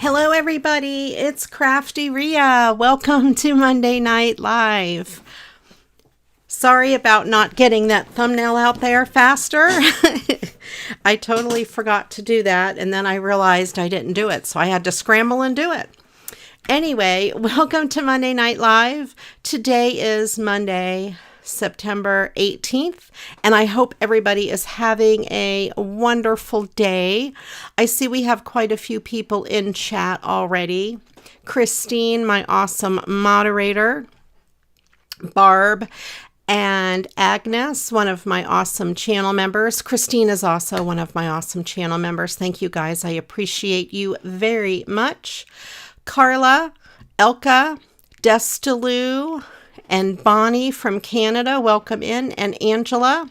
Hello everybody, it's CraftyRia. Welcome to Monday Night Live. Sorry about not getting that thumbnail out there faster. I totally forgot to do that, and then I realized I didn't do it, so I had to scramble and do it. Anyway, welcome to Monday Night Live. Today is Monday, September 18th, and I hope everybody is having a wonderful day. I see we have quite a few people in chat already. Christine, my awesome moderator, Barb, and Agnes, one of my awesome channel members. Christine is also one of my awesome channel members. Thank you guys. I appreciate you very much. Carla, Elka, Destalou, and Bonnie from Canada, welcome in, and Angela.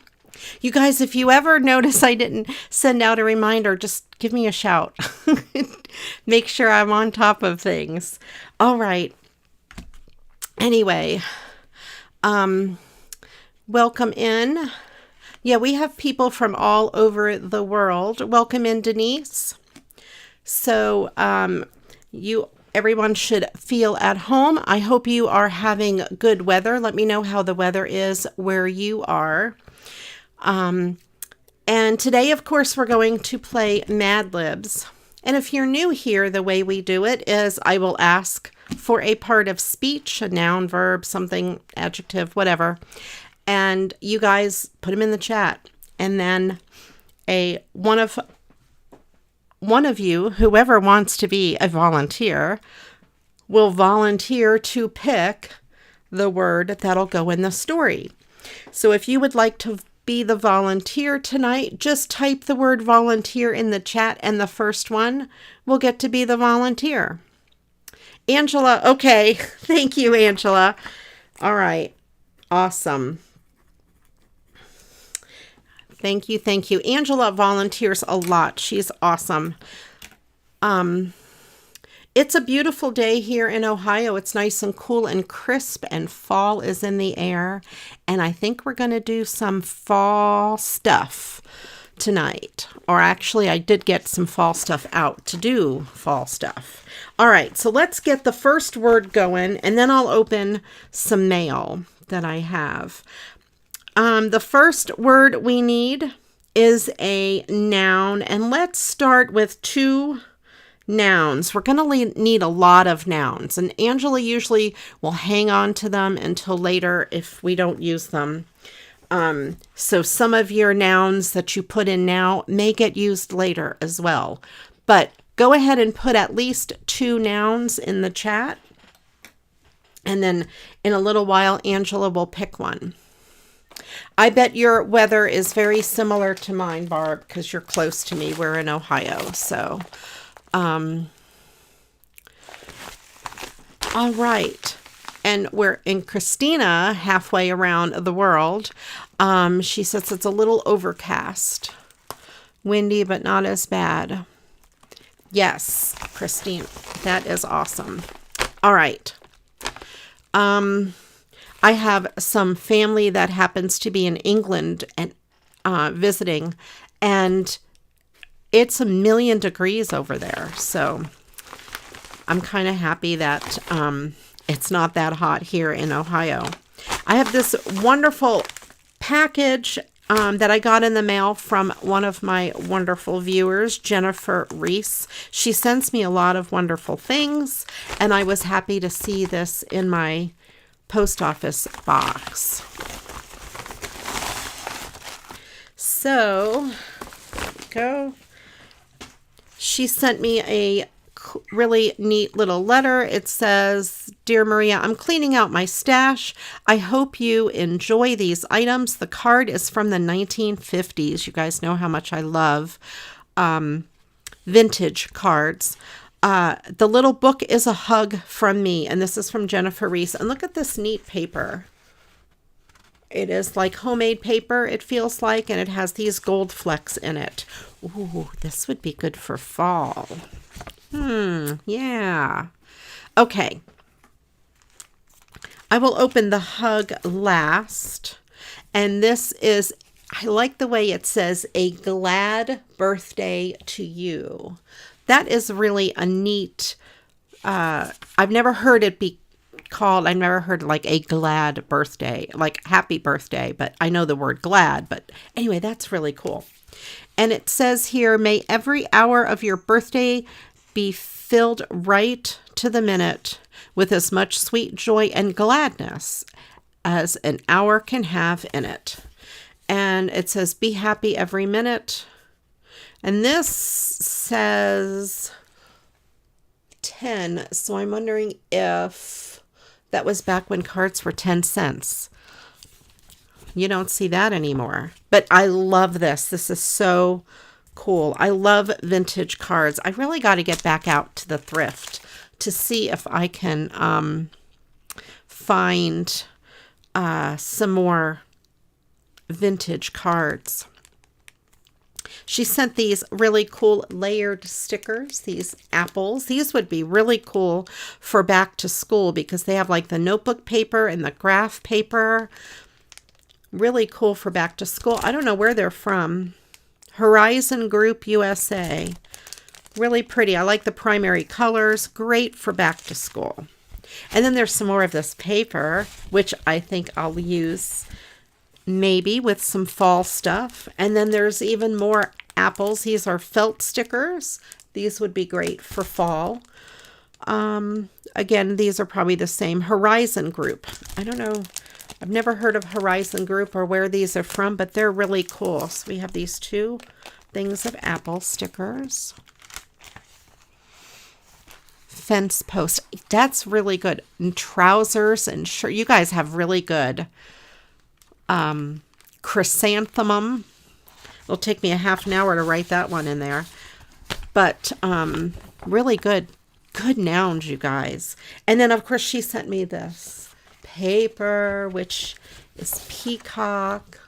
You guys, if you ever notice I didn't send out a reminder, just give me a shout. Make sure I'm on top of things. All right. Anyway, welcome in. Yeah, we have people from all over the world. Welcome in, Denise. So, everyone should feel at home. I hope you are having good weather. Let me know how the weather is where you are. And today, of course, we're going to play Mad Libs. And if you're new here, the way we do it is I will ask for a part of speech, a noun, verb, something, adjective, whatever. And you guys put them in the chat. And then one of you, whoever wants to be a volunteer, will volunteer to pick the word that'll go in the story. So if you would like to be the volunteer tonight, just type the word volunteer in the chat, and the first one will get to be the volunteer. Angela, okay. Thank you, Angela. All right. Awesome. Thank you, thank you. Angela volunteers a lot. She's awesome. It's a beautiful day here in Ohio. It's nice and cool and crisp, and fall is in the air. And I think we're going to do some fall stuff tonight. Or actually, I did get some fall stuff out to do fall stuff. All right, so let's get the first word going, and then I'll open some mail that I have. The first word we need is a noun, and let's start with two nouns. We're going to need a lot of nouns, and Angela usually will hang on to them until later if we don't use them. So some of your nouns that you put in now may get used later as well. But go ahead and put at least two nouns in the chat, and then in a little while, Angela will pick one. I bet your weather is very similar to mine, Barb, because you're close to me. We're in Ohio, so. All right. And we're in Christina, halfway around the world. She says it's a little overcast. Windy, but not as bad. Yes, Christine, that is awesome. All right. I have some family that happens to be in England and visiting, and it's 1,000,000 degrees over there. So I'm kind of happy that it's not that hot here in Ohio. I have this wonderful package that I got in the mail from one of my wonderful viewers, Jennifer Reese. She sends me a lot of wonderful things, and I was happy to see this in my post office box. So, there we go. She sent me a really neat little letter. It says, "Dear Maria, I'm cleaning out my stash. I hope you enjoy these items. The card is from the 1950s. You guys know how much I love vintage cards. The little book is a hug from me," and this is from Jennifer Reese. And look at this neat paper. It is like homemade paper, it feels like, and it has these gold flecks in it. Ooh, this would be good for fall. Yeah. Okay. I will open the hug last. And this is, I like the way it says, "A glad birthday to you." That is really a neat, I've never heard it be called, I've never heard like a glad birthday, like happy birthday, but I know the word glad, but anyway, that's really cool. And it says here, may every hour of your birthday be filled right to the minute with as much sweet joy and gladness as an hour can have in it. And it says, be happy every minute. And this says 10. So I'm wondering if that was back when cards were 10 cents. You don't see that anymore. But I love this. This is so cool. I love vintage cards. I really got to get back out to the thrift to see if I can find some more vintage cards. She sent these really cool layered stickers, these apples. These would be really cool for back to school because they have like the notebook paper and the graph paper. Really cool for back to school. I don't know where they're from. Horizon Group USA. Really pretty. I like the primary colors. Great for back to school. And then there's some more of this paper, which I think I'll use maybe with some fall stuff. And then there's even more apples. These are felt stickers. These would be great for fall. Again, these are probably the same. Horizon Group. I don't know. I've never heard of Horizon Group or where these are from, but they're really cool. So we have these two things of apple stickers. Fence post. That's really good. And trousers and shirt. You guys have really good chrysanthemum. It'll take me a half an hour to write that one in there. But really good nouns, you guys. And then, of course, she sent me this paper, which is peacock.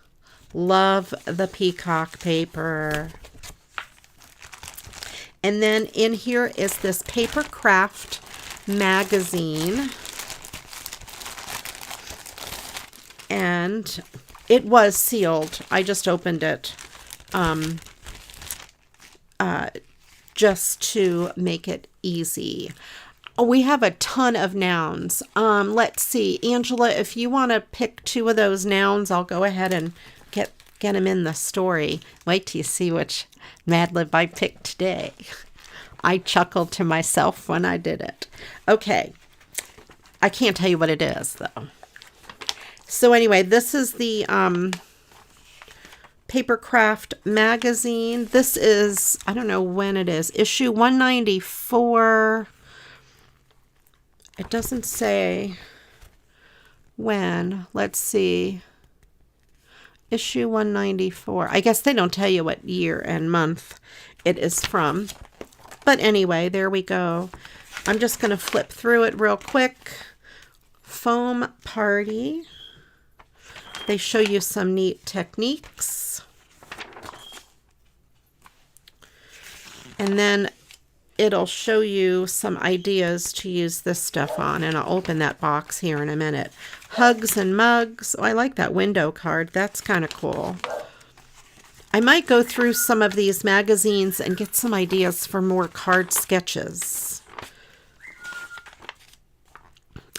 Love the peacock paper. And then in here is this paper craft magazine. And it was sealed. I just opened it just to make it easy. We have a ton of nouns. Let's see. Angela, if you want to pick two of those nouns, I'll go ahead and get them in the story. Wait till you see which Mad Lib I picked today. I chuckled to myself when I did it. Okay. I can't tell you what it is, though. So anyway, this is the Papercraft magazine. This is, I don't know when it is, issue 194. It doesn't say when. Let's see. Issue 194. I guess they don't tell you what year and month it is from. But anyway, there we go. I'm just going to flip through it real quick. Foam Party. They show you some neat techniques. And then it'll show you some ideas to use this stuff on. And I'll open that box here in a minute. Hugs and Mugs. Oh, I like that window card. That's kind of cool. I might go through some of these magazines and get some ideas for more card sketches.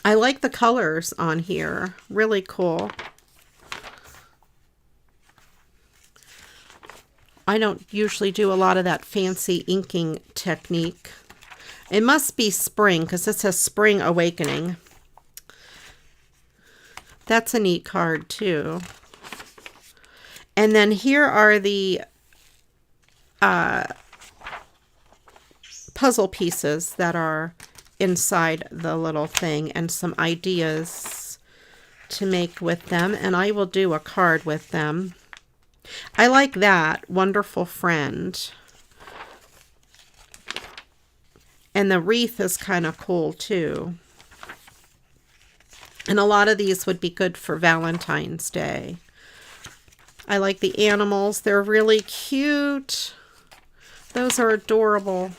I like the colors on here. Really cool. I don't usually do a lot of that fancy inking technique. It must be spring because it says Spring Awakening. That's a neat card too. And then here are the puzzle pieces that are inside the little thing and some ideas to make with them. And I will do a card with them. I like that. Wonderful Friend. And the wreath is kind of cool too. And a lot of these would be good for Valentine's Day. I like the animals. They're really cute. Those are adorable.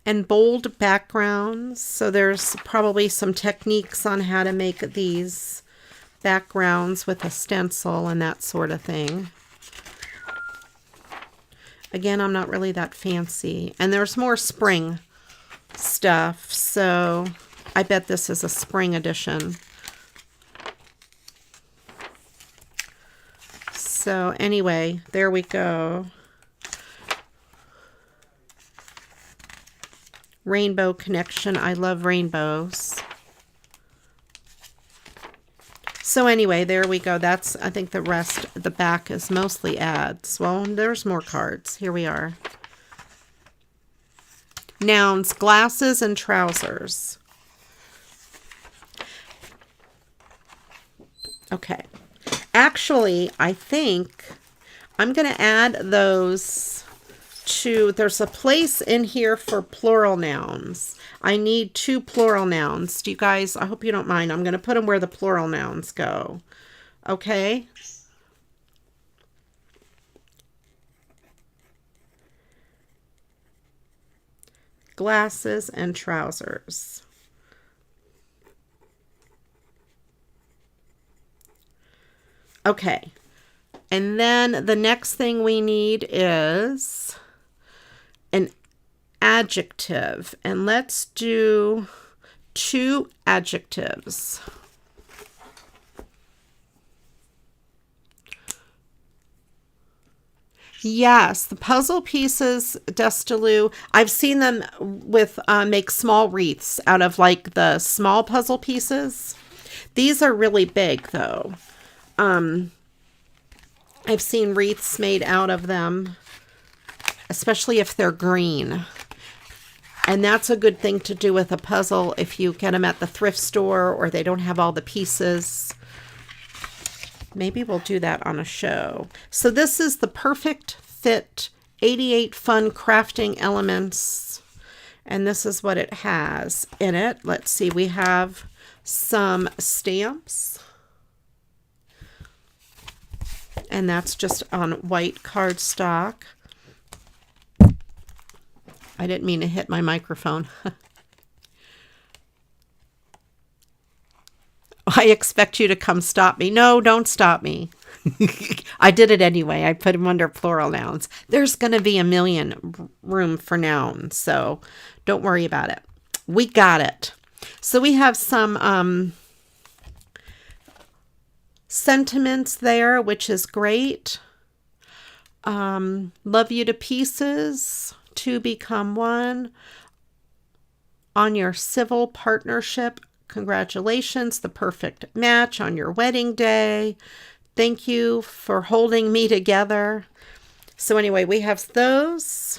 And bold backgrounds. So there's probably some techniques on how to make these backgrounds with a stencil and that sort of thing. Again, I'm not really that fancy. And there's more spring stuff, so I bet this is a spring edition. So anyway, there we go. Rainbow connection. I love rainbows. So anyway, there we go. That's, I think the rest, the back is mostly ads. Well, there's more cards. Here we are. Nouns, glasses, and trousers. Okay. Actually, I think I'm going to add those to, there's a place in here for plural nouns. I need 2 plural nouns. Do you guys, I hope you don't mind. I'm going to put them where the plural nouns go. Okay? Glasses and trousers. Okay. And then the next thing we need is an adjective. And let's do 2 adjectives. Yes, the puzzle pieces, Destalu, I've seen them with make small wreaths out of like the small puzzle pieces. These are really big though. I've seen wreaths made out of them, especially if they're green. And that's a good thing to do with a puzzle if you get them at the thrift store or they don't have all the pieces. Maybe we'll do that on a show. So this is the Perfect Fit 88 Fun Crafting Elements. And this is what it has in it. Let's see, we have some stamps. And that's just on white cardstock. I didn't mean to hit my microphone. I expect you to come stop me. No, don't stop me. I did it anyway. I put them under plural nouns. There's going to be a million room for nouns, so don't worry about it. We got it. So we have some sentiments there, which is great. Love you to pieces. 2 become 1. On your civil partnership, congratulations, the perfect match on your wedding day. Thank you for holding me together. So anyway, we have those.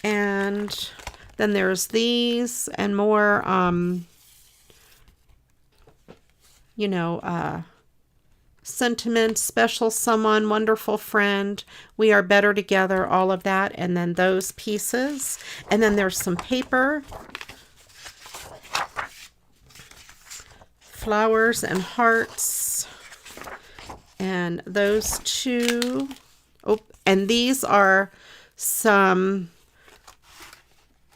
And then there's these and more, sentiments, special someone, wonderful friend, we are better together, all of that. And then those pieces. And then there's some paper, flowers and hearts, and those 2. Oh, and these are some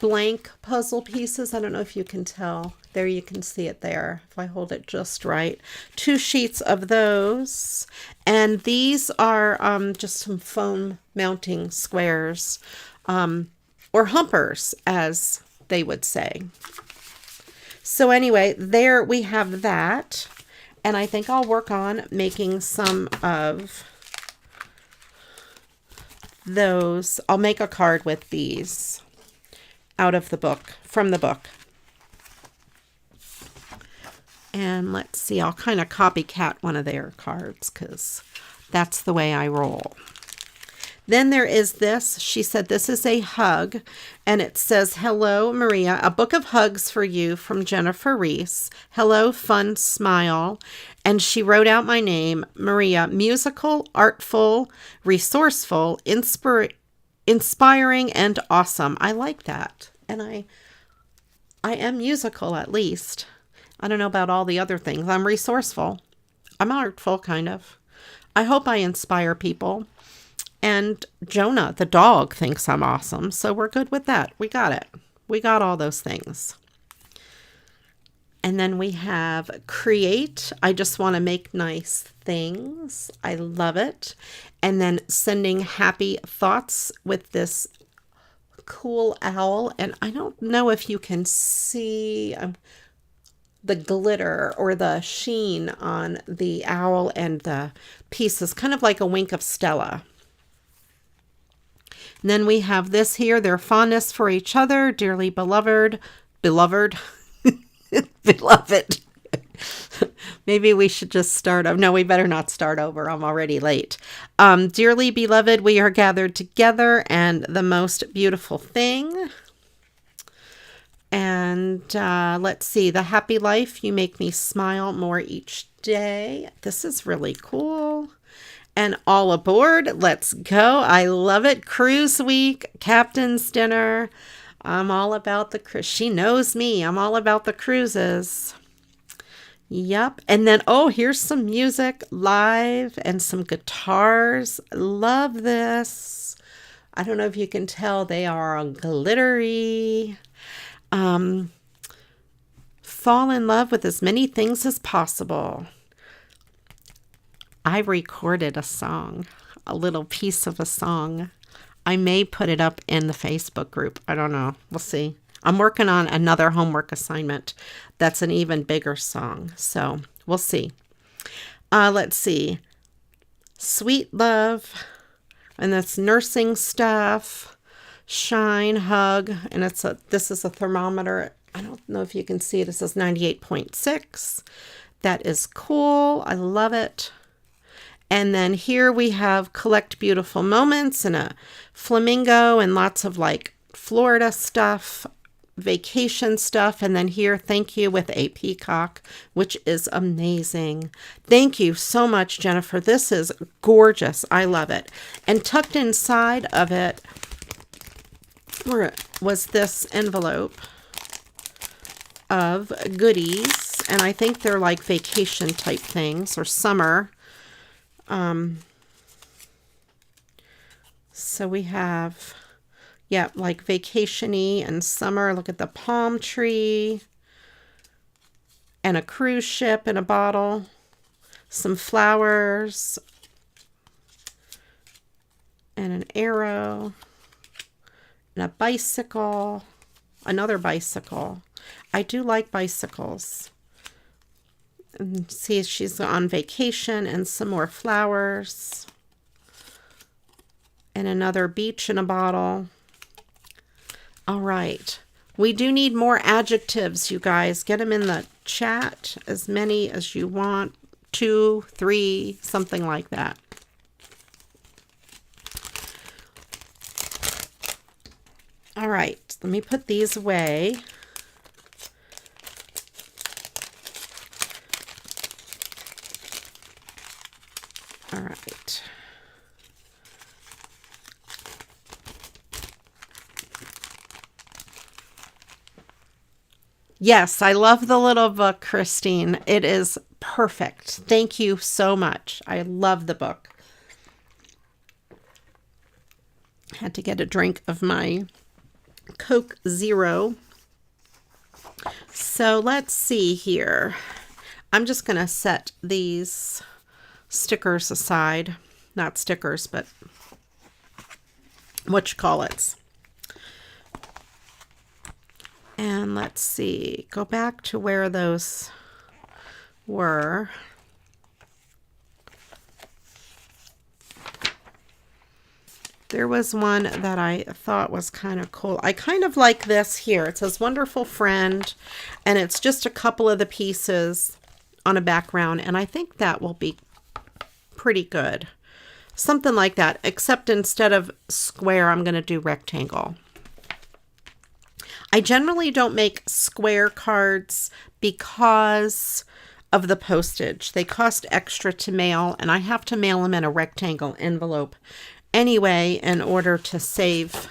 blank puzzle pieces. I don't know if you can tell. There, you can see it there if I hold it just right. 2 sheets of those. And these are just some foam mounting squares, or humpers, as they would say. So anyway, there we have that. And I think I'll work on making some of those. I'll make a card with these out of the book, from the book. And let's see, I'll kind of copycat one of their cards because that's the way I roll. Then there is this. She said this is a hug, and it says, "Hello, Maria, a book of hugs for you from Jennifer Reese. Hello, fun smile." And she wrote out my name, Maria, musical, artful, resourceful, inspiring, and awesome. I like that. And I am musical, at least. I don't know about all the other things. I'm resourceful. I'm artful, kind of. I hope I inspire people. And Jonah, the dog, thinks I'm awesome. So we're good with that. We got it. We got all those things. And then we have create. I just want to make nice things. I love it. And then sending happy thoughts with this cool owl. And I don't know if you can see the glitter or the sheen on the owl and the pieces, kind of like a wink of Stella. And then we have this here, their fondness for each other, dearly beloved, beloved. Maybe we should just start over. No, we better not start over. I'm already late. Dearly beloved, we are gathered together and the most beautiful thing. And let's see, the happy life, you make me smile more each day. This is really cool. And all aboard, let's go. I love it. Cruise week, captain's dinner. I'm all about the cruise. She knows me. I'm all about the cruises. Yep. And then, oh, here's some music live and some guitars. Love this. I don't know if you can tell, they are glittery. Fall in love with as many things as possible. I recorded a song, a little piece of a song. I may put it up in the Facebook group. I don't know. We'll see. I'm working on another homework assignment that's an even bigger song. So we'll see. Let's see. Sweet love. And that's nursing stuff. Shine, hug. And this is a thermometer. I don't know if you can see it. It says 98.6. That is cool. I love it. And then here we have collect beautiful moments and a flamingo and lots of like Florida stuff, vacation stuff. And then here, thank you with a peacock, which is amazing. Thank you so much, Jennifer. This is gorgeous. I love it. And tucked inside of it was this envelope of goodies. And I think they're like vacation type things or summer. So we have, yeah, like vacation-y and summer. Look at the palm tree and a cruise ship in a bottle, some flowers and an arrow and a bicycle, another bicycle. I do like bicycles. And see, she's on vacation and some more flowers and another beach in a bottle. All right. We do need more adjectives, you guys. Get them in the chat, as many as you want. 2, 3, something like that. All right. Let me put these away. All right. Yes, I love the little book, Christine. It is perfect. Thank you so much. I love the book. Had to get a drink of my Coke Zero. So let's see here. I'm just going to set these stickers aside. Not stickers, but whatchamacallits. And let's see. Go back to where those were. There was one that I thought was kind of cool. I kind of like this here. It says wonderful friend, and it's just a couple of the pieces on a background, and I think that will be pretty good. Something like that, except instead of square, I'm going to do rectangle. I generally don't make square cards because of the postage. They cost extra to mail, and I have to mail them in a rectangle envelope anyway in order to save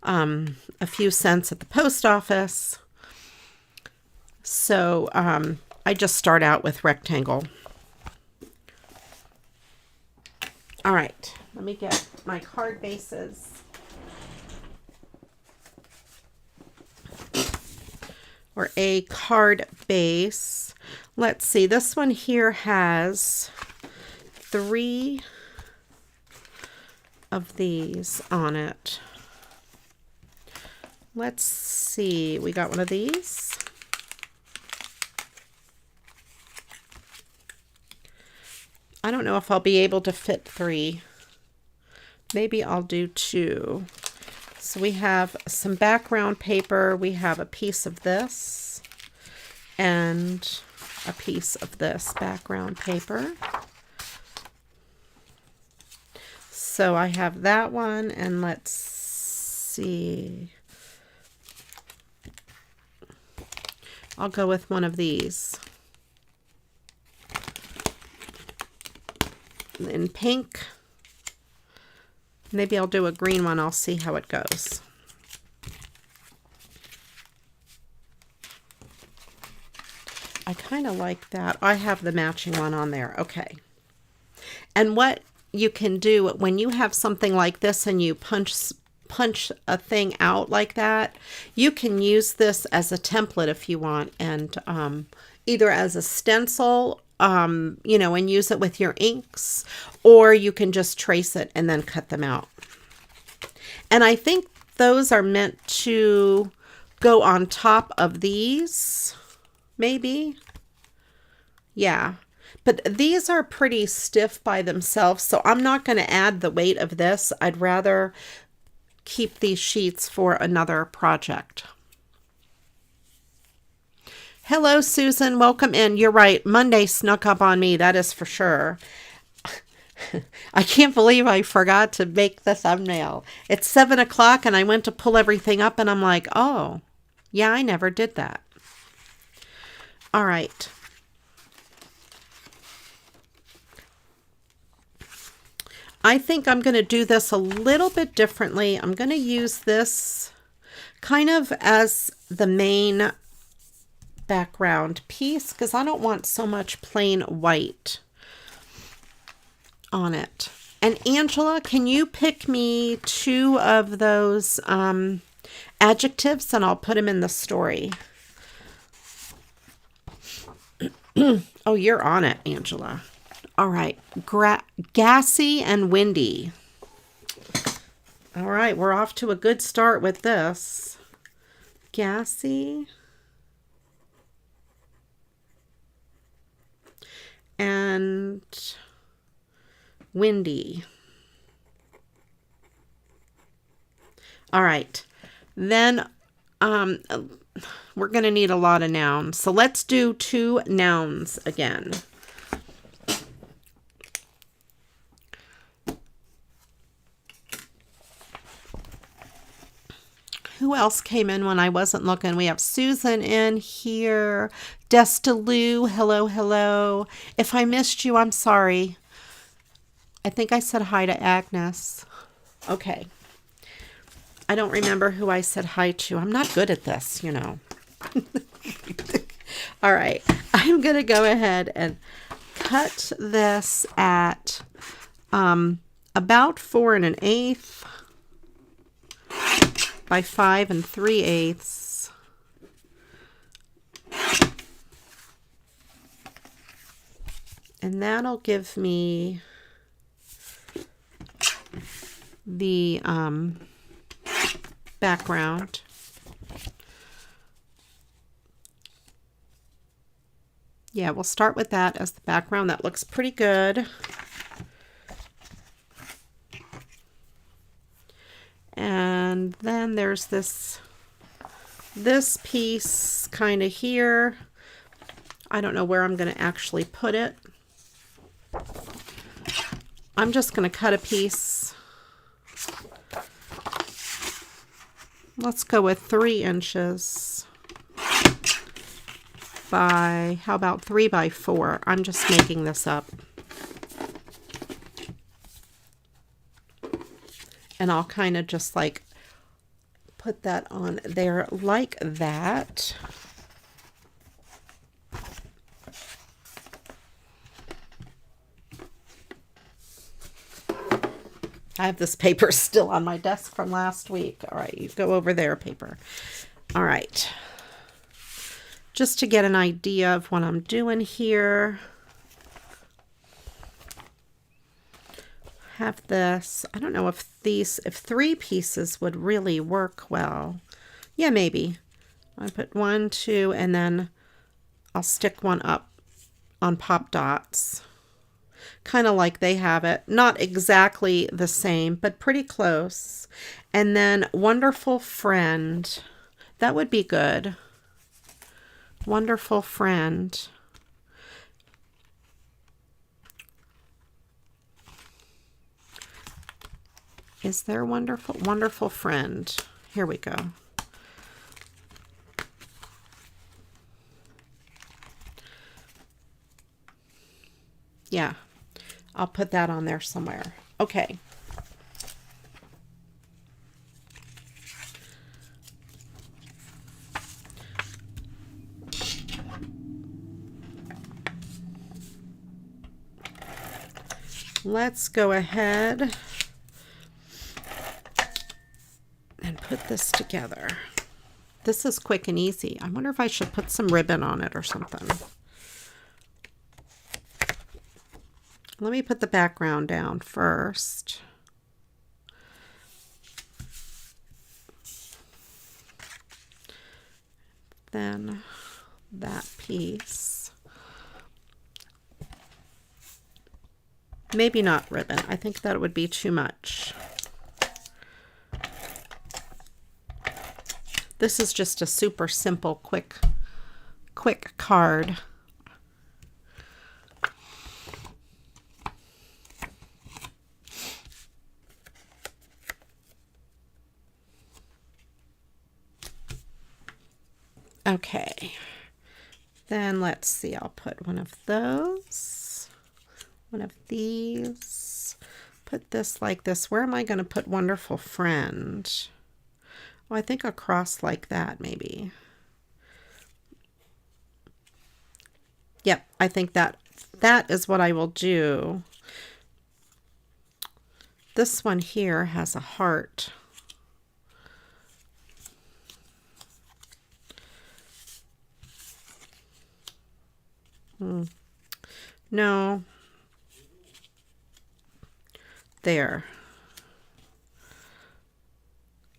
a few cents at the post office. So I just start out with rectangle. All right, let me get my card bases. or a card base. Let's see, this one here has 3 of these on it. Let's see, we got one of these. I don't know if I'll be able to fit 3. Maybe I'll do 2. So we have some background paper. We have a piece of this and a piece of this background paper. So I have that one, and let's see. I'll go with one of these. In pink. Maybe I'll do a green one. I'll see how it goes. I kind of like that. I have the matching one on there. Okay. And what you can do when you have something like this and you punch a thing out like that, you can use this as a template if you want, and either as a stencil, you know, and use it with your inks, or you can just trace it and then cut them out. And I think those are meant to go on top of these, maybe. Yeah. But these are pretty stiff by themselves, so I'm not going to add the weight of this. I'd rather keep these sheets for another project. Hello, Susan. Welcome in. You're right. Monday snuck up on me. That is for sure. I can't believe I forgot to make the thumbnail. It's 7 o'clock and I went to pull everything up and I'm like, oh, yeah, I never did that. All right. I think I'm going to do this a little bit differently. I'm going to use this kind of as the main background piece because I don't want so much plain white on it. And Angela, can you pick me 2 of those adjectives and I'll put them in the story. Oh, you're on it, Angela. All right, gassy and windy. All right, we're off to a good start with this. Gassy and windy. All right, then we're going to need a lot of nouns. So let's do 2 nouns again. Who else came in when I wasn't looking? We have Susan in here. Destalou, hello, hello. If I missed you, I'm sorry. I think I said hi to Agnes. Okay. I don't remember who I said hi to. I'm not good at this, you know. All right. I'm going to go ahead and cut this at about 4 1/8 by 5 3/8. And that'll give me the background. Yeah, we'll start with that as the background. That looks pretty good. And then there's this piece kind of here. I don't know where I'm going to actually put it. I'm just going to cut a piece. Let's go with 3 inches by, how about 3 by 4? I'm just making this up. And I'll kind of just like put that on there like that. I have this paper still on my desk from last week. All right, you go over there, paper. All right. just to get an idea of what I'm doing here. Have this. I don't know if if 3 pieces would really work well. Yeah, maybe. I put 1, 2, and then I'll stick one up on pop dots. Kind of like they have it. Not exactly the same, but pretty close. And then Wonderful Friend. That would be good. Wonderful Friend. Is there Wonderful Friend? Here we go. Yeah, I'll put that on there somewhere. Okay. Let's go ahead and put this together. This is quick and easy. I wonder if I should put some ribbon on it or something. Let me put the background down first. Then that piece. Maybe not ribbon. I think that would be too much. This is just a super simple, quick card. Okay, then let's see, I'll put one of those, one of these, put this like this. Where am I going to put Wonderful Friend? Well, I think across like that maybe. Yep, I think that is what I will do. This one here has a heart. No. There.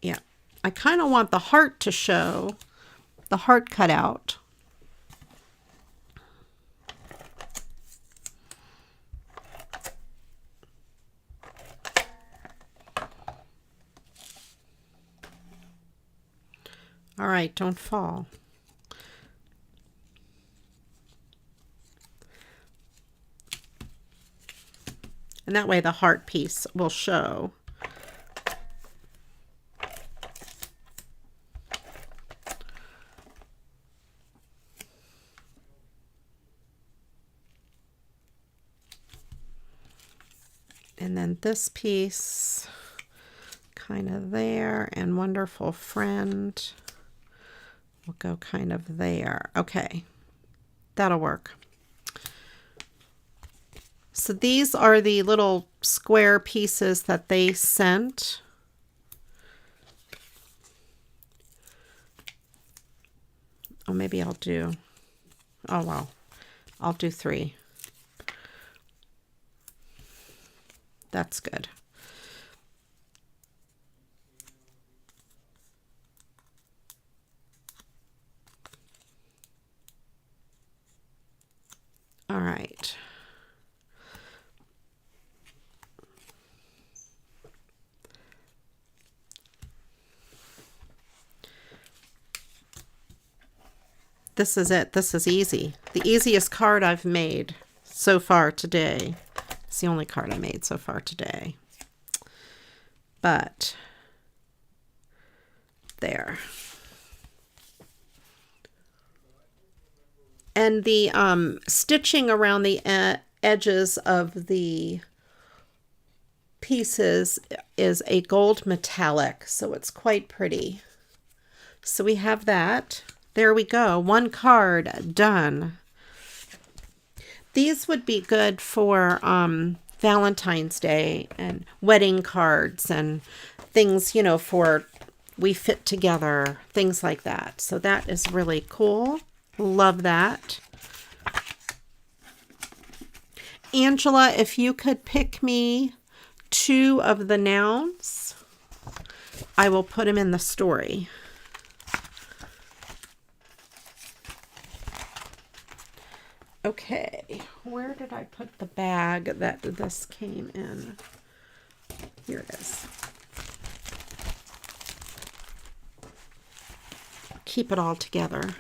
Yeah. I kind of want the heart to show, the heart cut out. All right, don't fall. And that way the heart piece will show. And then this piece kind of there, and Wonderful Friend will go kind of there. Okay, that'll work. So these are the little square pieces that they sent. Oh, maybe I'll do, oh well, I'll do 3. That's good. All right. This is it. This is easy. The easiest card I've made so far today. It's the only card I made so far today. But there. And the stitching around the edges of the pieces is a gold metallic, so it's quite pretty. So we have that. There we go. One card done. These would be good for Valentine's Day and wedding cards and things, you know, for we fit together, things like that. So that is really cool. Love that. Angela, if you could pick me 2 of the nouns, I will put them in the story. Okay, where did I put the bag that this came in? Here it is. Keep it all together.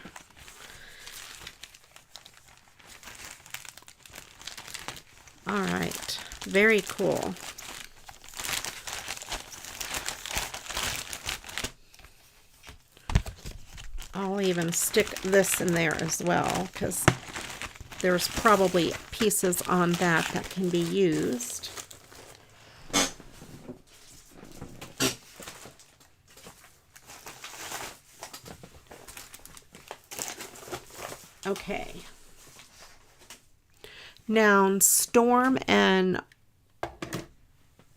All right, very cool. I'll even stick this in there as well, because there's probably pieces on that that can be used. Okay. Nouns, storm and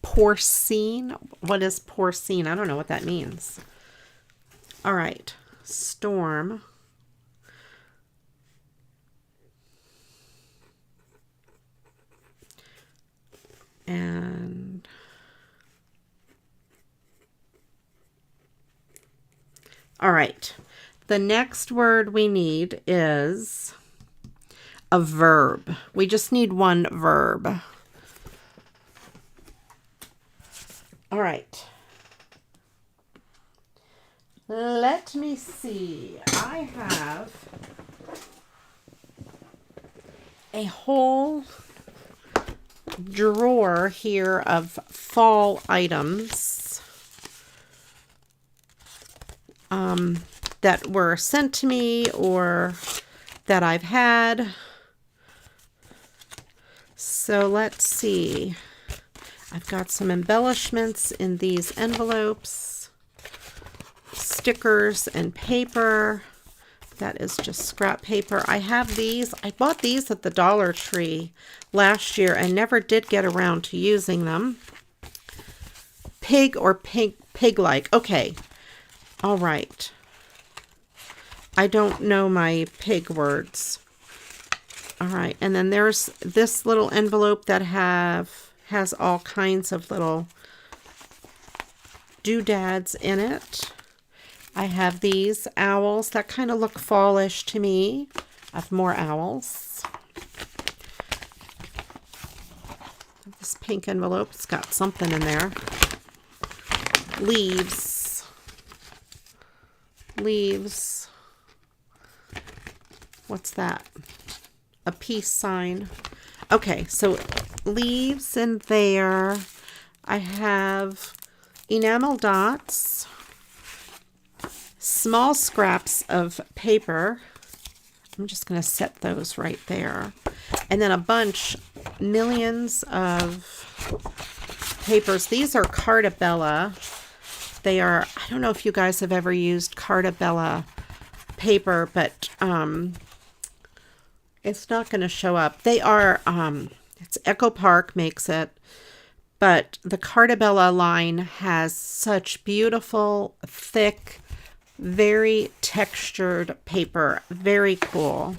porcine. What is porcine? I don't know what that means. All right. Storm. And all right. The next word we need is a verb. We just need one verb. All right. Let me see. I have a whole drawer here of fall items that were sent to me or that I've had. So let's see. I've got some embellishments in these envelopes, stickers and paper. That is just scrap paper. I have these. I bought these at the Dollar Tree last year and never did get around to using them. Pig or pig-like. Okay. All right. I don't know my pig words. All right. And then there's this little envelope that has all kinds of little doodads in it. I have these owls that kind of look fallish to me. I have more owls. This pink envelope's got something in there. Leaves. Leaves. What's that? A peace sign. Okay, so leaves in there. I have enamel dots. Small scraps of paper. I'm just going to set those right there. And then a bunch, millions of papers. These are Cartabella. They are, I don't know if you guys have ever used Cartabella paper, but it's not going to show up. They are, it's Echo Park makes it, but the Cartabella line has such beautiful, thick, very textured paper. Very cool.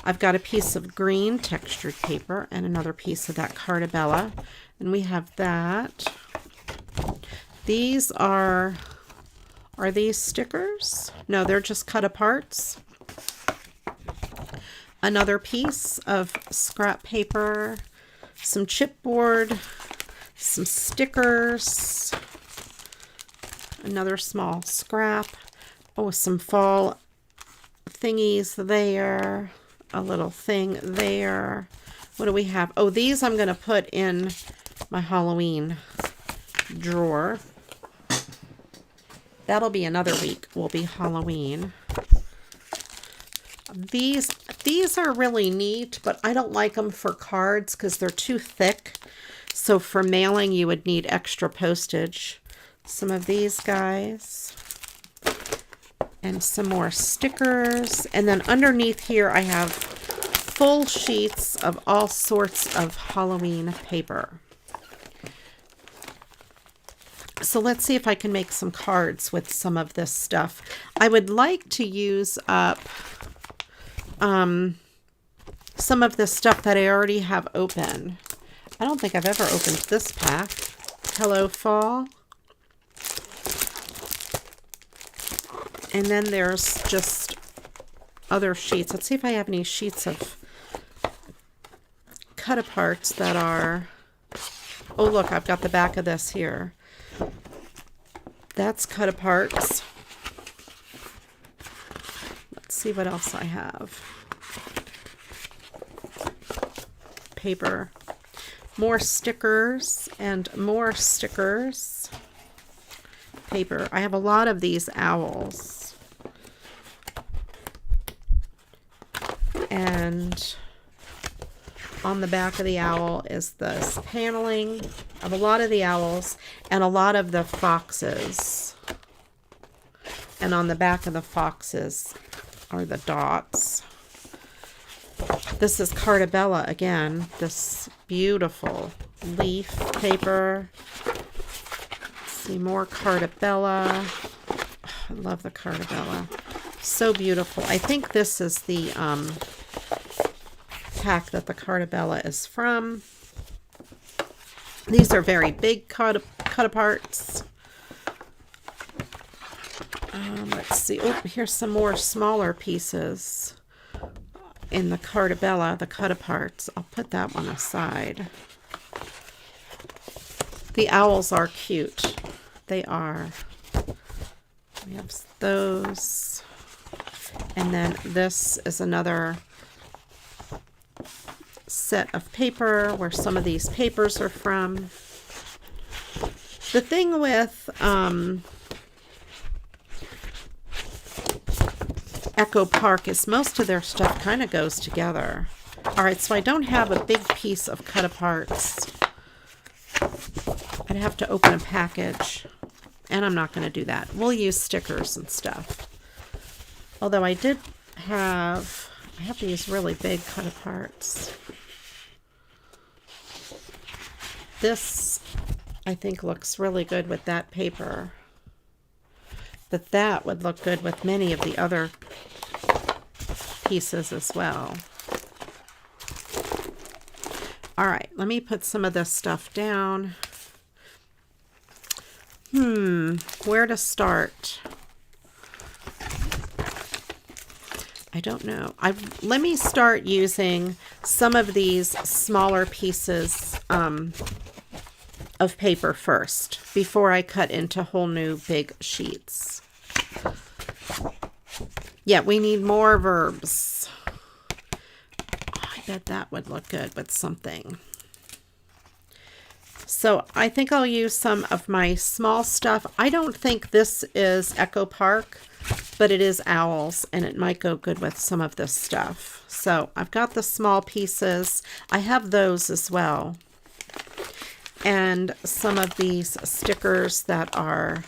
I've got a piece of green textured paper and another piece of that Cartabella. And we have that. These are these stickers? No, they're just cut aparts. Another piece of scrap paper, some chipboard, some stickers, another small scrap. Oh, some fall thingies there, a little thing there. What do we have? Oh, these I'm going to put in my Halloween drawer. That'll be another week, will be Halloween. These are really neat, but I don't like them for cards because they're too thick. So for mailing, you would need extra postage. Some of these guys. And some more stickers. And then underneath here, I have full sheets of all sorts of Halloween paper. So let's see if I can make some cards with some of this stuff. I would like to use up some of the stuff that I already have open. I don't think I've ever opened this pack. Hello Fall. And then there's just other sheets. Let's see if I have any sheets of cut-aparts that are... Oh, look, I've got the back of this here. That's cut-aparts. Let's see what else I have. Paper. More stickers and more stickers. Paper. I have a lot of these owls. And on the back of the owl is this paneling of a lot of the owls and a lot of the foxes. And on the back of the foxes are the dots. This is Cartabella again. This beautiful leaf paper. Let's see, more Cartabella. I love the Cartabella. So beautiful. I think this is the pack that the Cartabella is from. These are very big cut-aparts. Let's see. Oh, here's some more smaller pieces in the Cartabella, the cut-aparts. I'll put that one aside. The owls are cute. They are. We have those. And then this is another set of paper where some of these papers are from. The thing with Echo Park is most of their stuff kind of goes together. All right, so I don't have a big piece of cut-aparts. I'd have to open a package, and I'm not going to do that. We'll use stickers and stuff. Although I have these really big cut-aparts. This, I think, looks really good with that paper. But that would look good with many of the other pieces as well. All right, let me put some of this stuff down. Where to start? I don't know. Let me start using some of these smaller pieces of paper first before I cut into whole new big sheets. Yeah, we need more verbs. I bet that would look good with something. So I think I'll use some of my small stuff. I don't think this is Echo Park, but it is owls, and it might go good with some of this stuff. So I've got the small pieces. I have those as well. And some of these stickers that are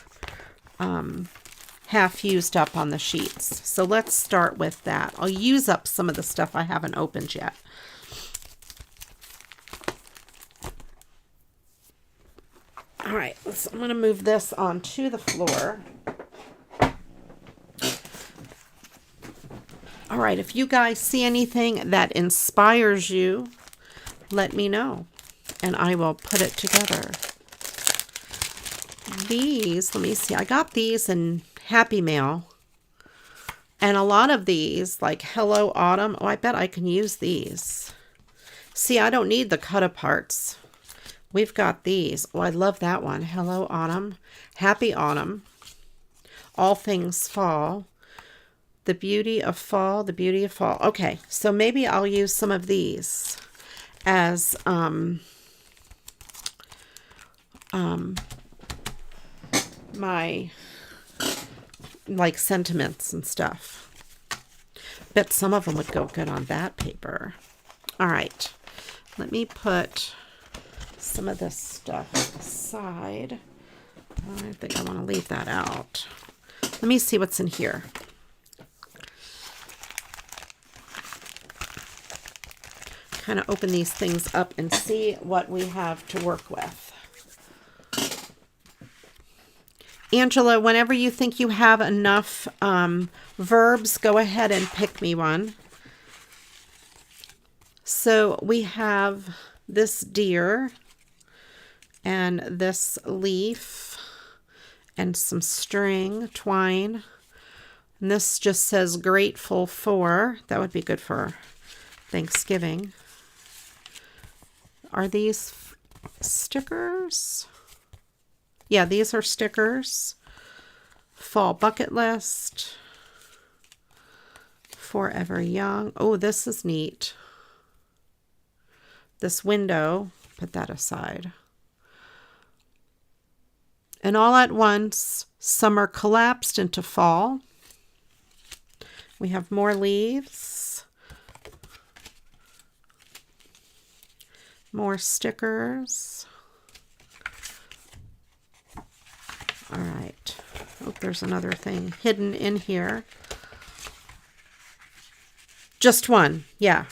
half used up on the sheets. So let's start with that. I'll use up some of the stuff I haven't opened yet. All right, I'm going to move this onto the floor. All right, if you guys see anything that inspires you, let me know, and I will put it together. These, let me see, I got these in Happy Mail, and a lot of these, like Hello Autumn, oh, I bet I can use these. See, I don't need the cut-aparts. We've got these. Oh, I love that one. Hello Autumn, Happy Autumn, All Things Fall. The Beauty of Fall, The Beauty of Fall. Okay, so maybe I'll use some of these as my like sentiments and stuff. Bet some of them would go good on that paper. All right, let me put some of this stuff aside. I think I want to leave that out. Let me see what's in here. Kind of open these things up and see what we have to work with. Angela, whenever you think you have enough verbs, go ahead and pick me one. So we have this deer and this leaf and some string, twine. And this just says grateful for. That would be good for Thanksgiving. Are these stickers? Yeah, these are stickers. Fall bucket list. Forever young. Oh, this is neat. This window, put that aside. And all at once, summer collapsed into fall. We have more leaves. More stickers. All right. Oh, there's another thing hidden in here. Just one, yeah.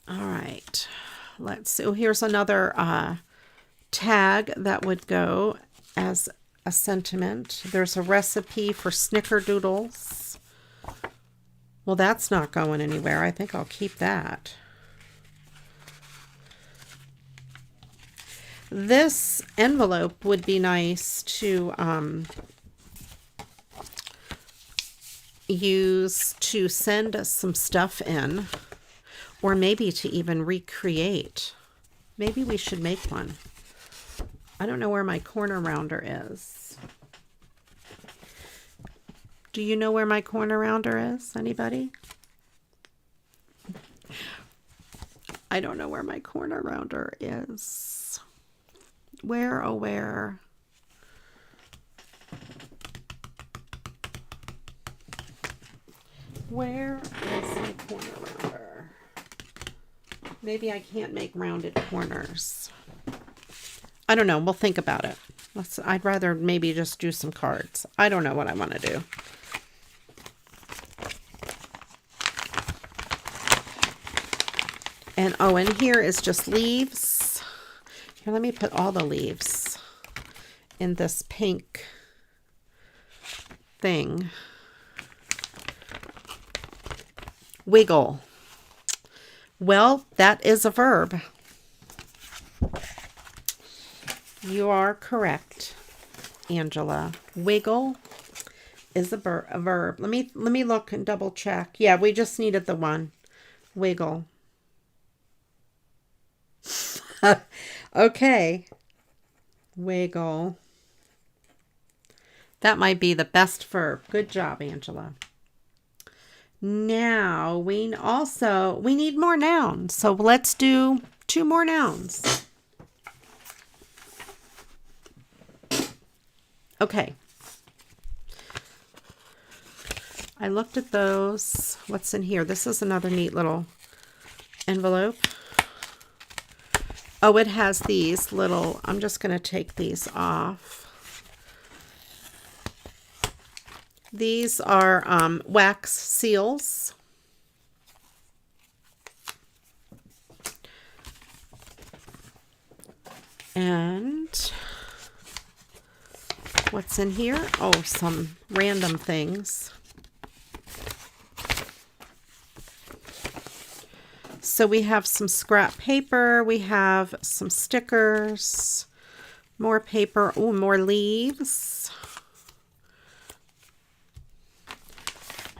All right. Let's see. Oh, here's another tag that would go as a sentiment. There's a recipe for snickerdoodles. Well, that's not going anywhere. I think I'll keep that. This envelope would be nice to use to send us some stuff in, or maybe to even recreate. Maybe we should make one. I don't know where my corner rounder is. Do you know where my corner rounder is? Anybody? I don't know where my corner rounder is. Where, oh where? Where is my corner rounder? Maybe I can't make rounded corners. I don't know. We'll think about it. I'd rather maybe just do some cards. I don't know what I want to do. And oh, and here is just leaves. Here, let me put all the leaves in this pink thing. Wiggle. Well, that is a verb. You are correct, Angela. Wiggle is a verb. Let me look and double check. Yeah, we just needed the one. Wiggle. Okay. Wiggle. That might be the best verb. Good job, Angela. Now, we need more nouns. So let's do 2 more nouns. Okay. I looked at those. What's in here? This is another neat little envelope. Oh, it has these little, I'm just going to take these off. These are wax seals. And what's in here? Oh, some random things. So we have some scrap paper, we have some stickers, more paper, oh, more leaves. I'll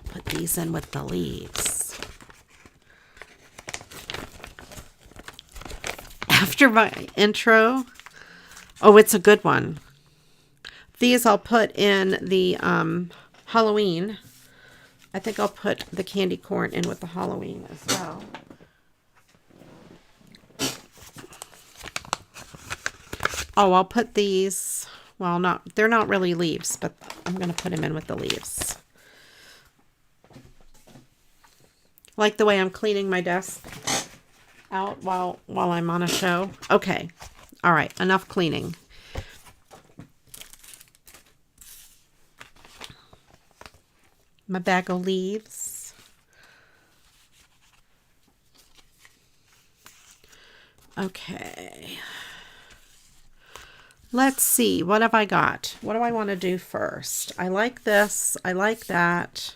put these in with the leaves. After my intro, oh, it's a good one. These I'll put in the Halloween. I think I'll put the candy corn in with the Halloween as well. Oh, I'll put these, well, they're not really leaves, but I'm going to put them in with the leaves. Like the way I'm cleaning my desk out while I'm on a show. Okay. All right. Enough cleaning. My bag of leaves. Okay. Let's see, what have I got? What do I want to do first? I like this. I like that.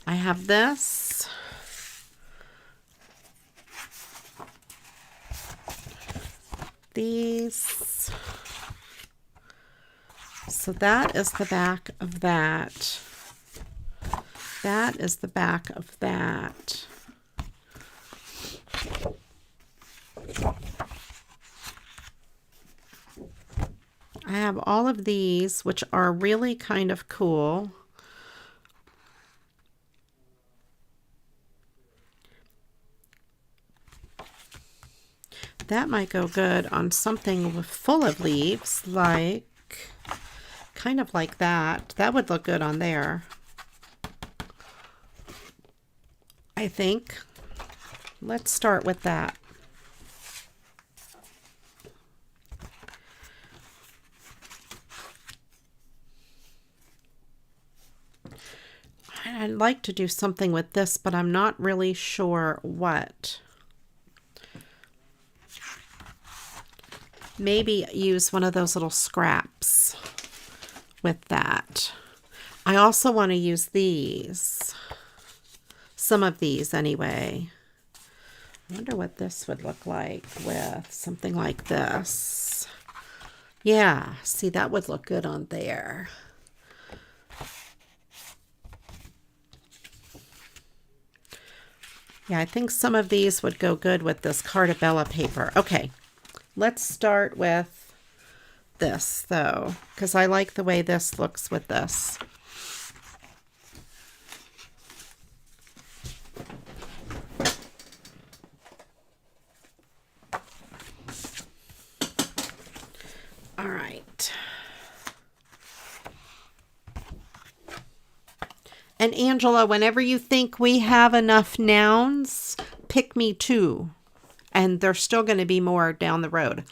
I have this. These. So that is the back of that. That is the back of that. I have all of these, which are really kind of cool. That might go good on something full of leaves, like, kind of like that. That would look good on there, I think. Let's start with that. I'd like to do something with this, but I'm not really sure what. Maybe use one of those little scraps with that. I also want to use these. Some of these anyway. I wonder what this would look like with something like this. Yeah, see, that would look good on there. Yeah, I think some of these would go good with this Cartabella paper. Okay, let's start with this, though, because I like the way this looks with this. All right. And Angela, whenever you think we have enough nouns, pick me 2. And there's still going to be more down the road.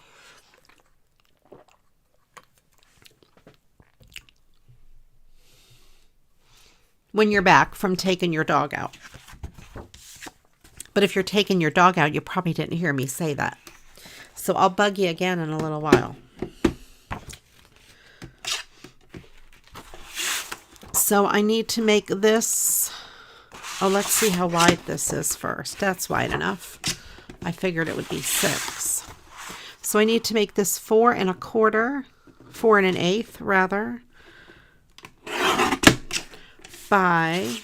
When you're back from taking your dog out. But if you're taking your dog out, you probably didn't hear me say that. So I'll bug you again in a little while. So I need to make this, oh, let's see how wide this is first. That's wide enough. I figured it would be 6. So I need to make this 4 1/4, 4 1/8 rather, by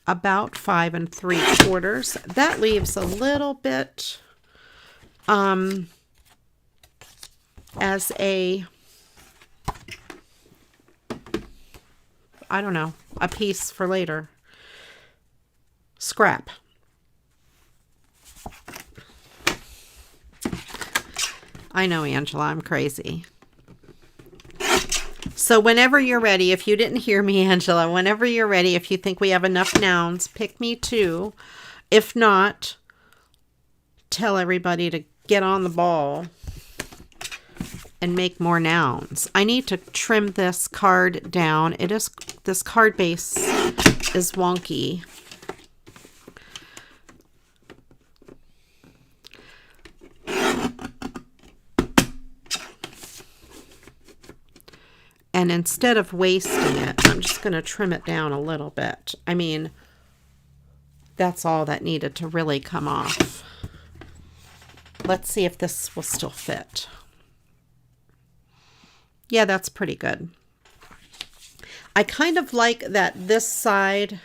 about 5 3/4. That leaves a little bit as a, I don't know, a piece for later. Scrap. I know, Angela, I'm crazy. So whenever you're ready, if you didn't hear me, Angela, whenever you're ready, if you think we have enough nouns, pick me 2. If not, tell everybody to get on the ball and make more nouns. I need to trim this card down. This card base is wonky. And instead of wasting it, I'm just going to trim it down a little bit. I mean, that's all that needed to really come off. Let's see if this will still fit. Yeah, that's pretty good. I kind of like that this side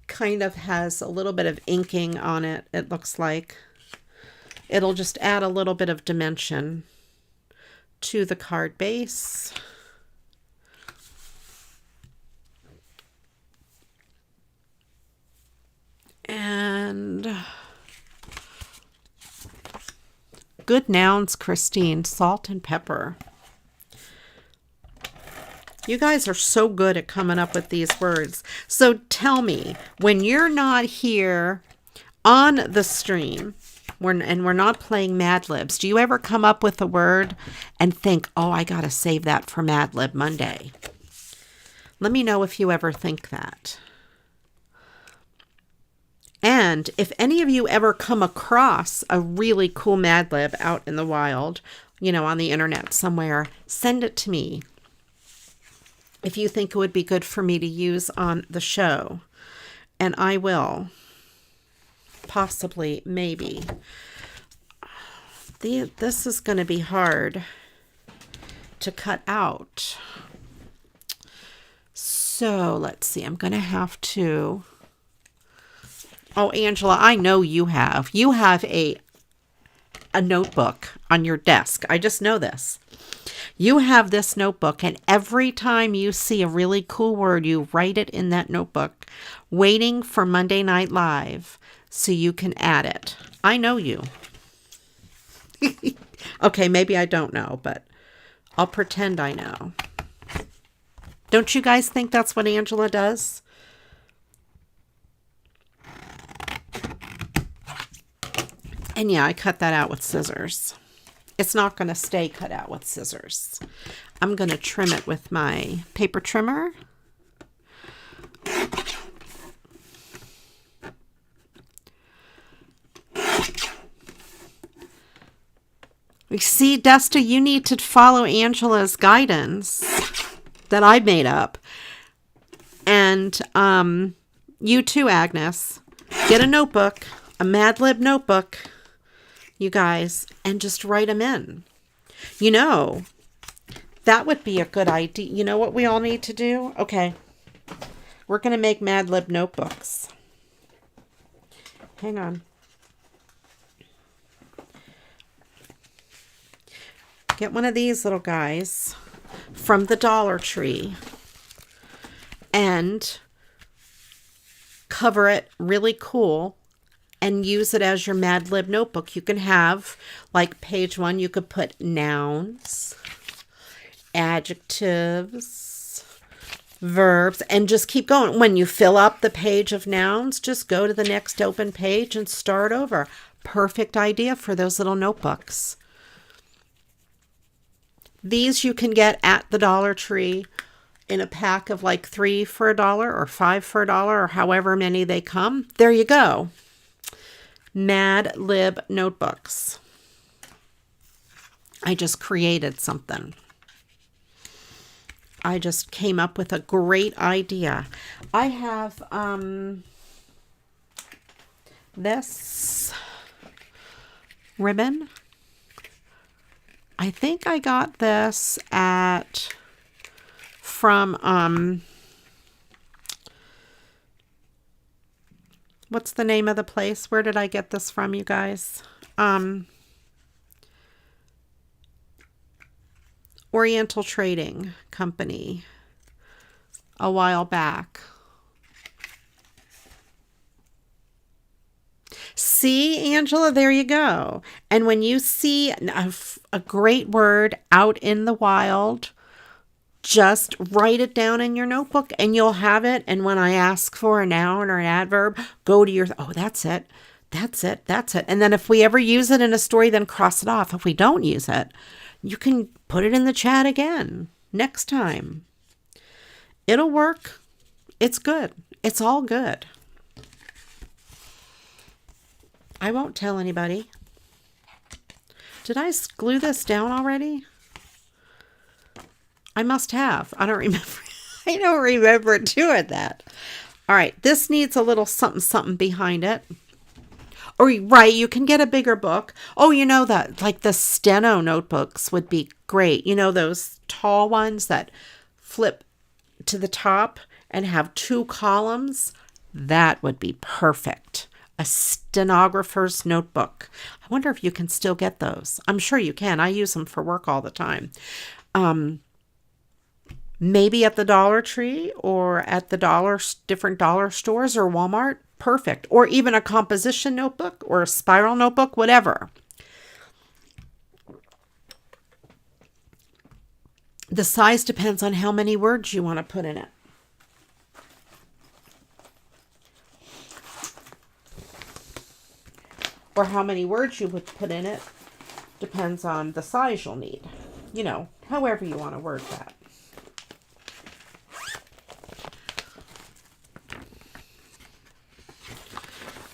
kind of has a little bit of inking on it, it looks like. It'll just add a little bit of dimension to the card base. And good nouns, Christine. Salt and pepper. You guys are so good at coming up with these words. So tell me, when you're not here on the stream, and we're not playing Mad Libs, do you ever come up with a word and think, oh, I got to save that for Mad Lib Monday? Let me know if you ever think that. And if any of you ever come across a really cool Mad Lib out in the wild, you know, on the internet somewhere, send it to me. If you think it would be good for me to use on the show. And I will. Possibly, maybe. This is going to be hard to cut out. So let's see. I'm going to have to. Oh, Angela, I know you have. You have a notebook on your desk. I just know this. You have this notebook, and every time you see a really cool word, you write it in that notebook, waiting for Monday Night Live so you can add it. I know you. Okay, maybe I don't know, but I'll pretend I know. Don't you guys think that's what Angela does? And yeah, I cut that out with scissors. It's not going to stay cut out with scissors. I'm going to trim it with my paper trimmer. You see, Desta, you need to follow Angela's guidance that I made up. And you too, Agnes. Get a notebook, a Mad Lib notebook, you guys, and just write them in. You know, that would be a good idea. You know what we all need to do? Okay. We're going to make Mad Lib notebooks. Hang on. Get one of these little guys from the Dollar Tree and cover it really cool and use it as your Mad Lib notebook. You can have, like page 1, you could put nouns, adjectives, verbs, and just keep going. When you fill up the page of nouns, just go to the next open page and start over. Perfect idea for those little notebooks. These you can get at the Dollar Tree in a pack of like 3 for $1 or 5 for $1 or however many they come. There you go. Mad Lib notebooks. I just created something. I just came up with a great idea. I have this ribbon. I think I got this from what's the name of the place? Where did I get this from, you guys? Oriental Trading Company a while back. See, Angela, there you go. And when you see a great word out in the wild, just write it down in your notebook and you'll have it. And when I ask for a noun or an adverb, go to your, oh, that's it. That's it. That's it. And then if we ever use it in a story, then cross it off. If we don't use it, you can put it in the chat again next time. It'll work. It's good. It's all good. I won't tell anybody. Did I glue this down already? I must have. I don't remember. I don't remember doing that. All right. This needs a little something, something behind it. Or, right, you can get a bigger book. Oh, you know that, like the steno notebooks would be great. You know, those tall ones that flip to the top and have 2 columns? That would be perfect. A stenographer's notebook. I wonder if you can still get those. I'm sure you can. I use them for work all the time. Maybe at the Dollar Tree or at the different dollar stores or Walmart. Perfect. Or even a composition notebook or a spiral notebook, whatever. The size depends on how many words you want to put in it. Or how many words you would put in it depends on the size you'll need. You know, however you want to word that.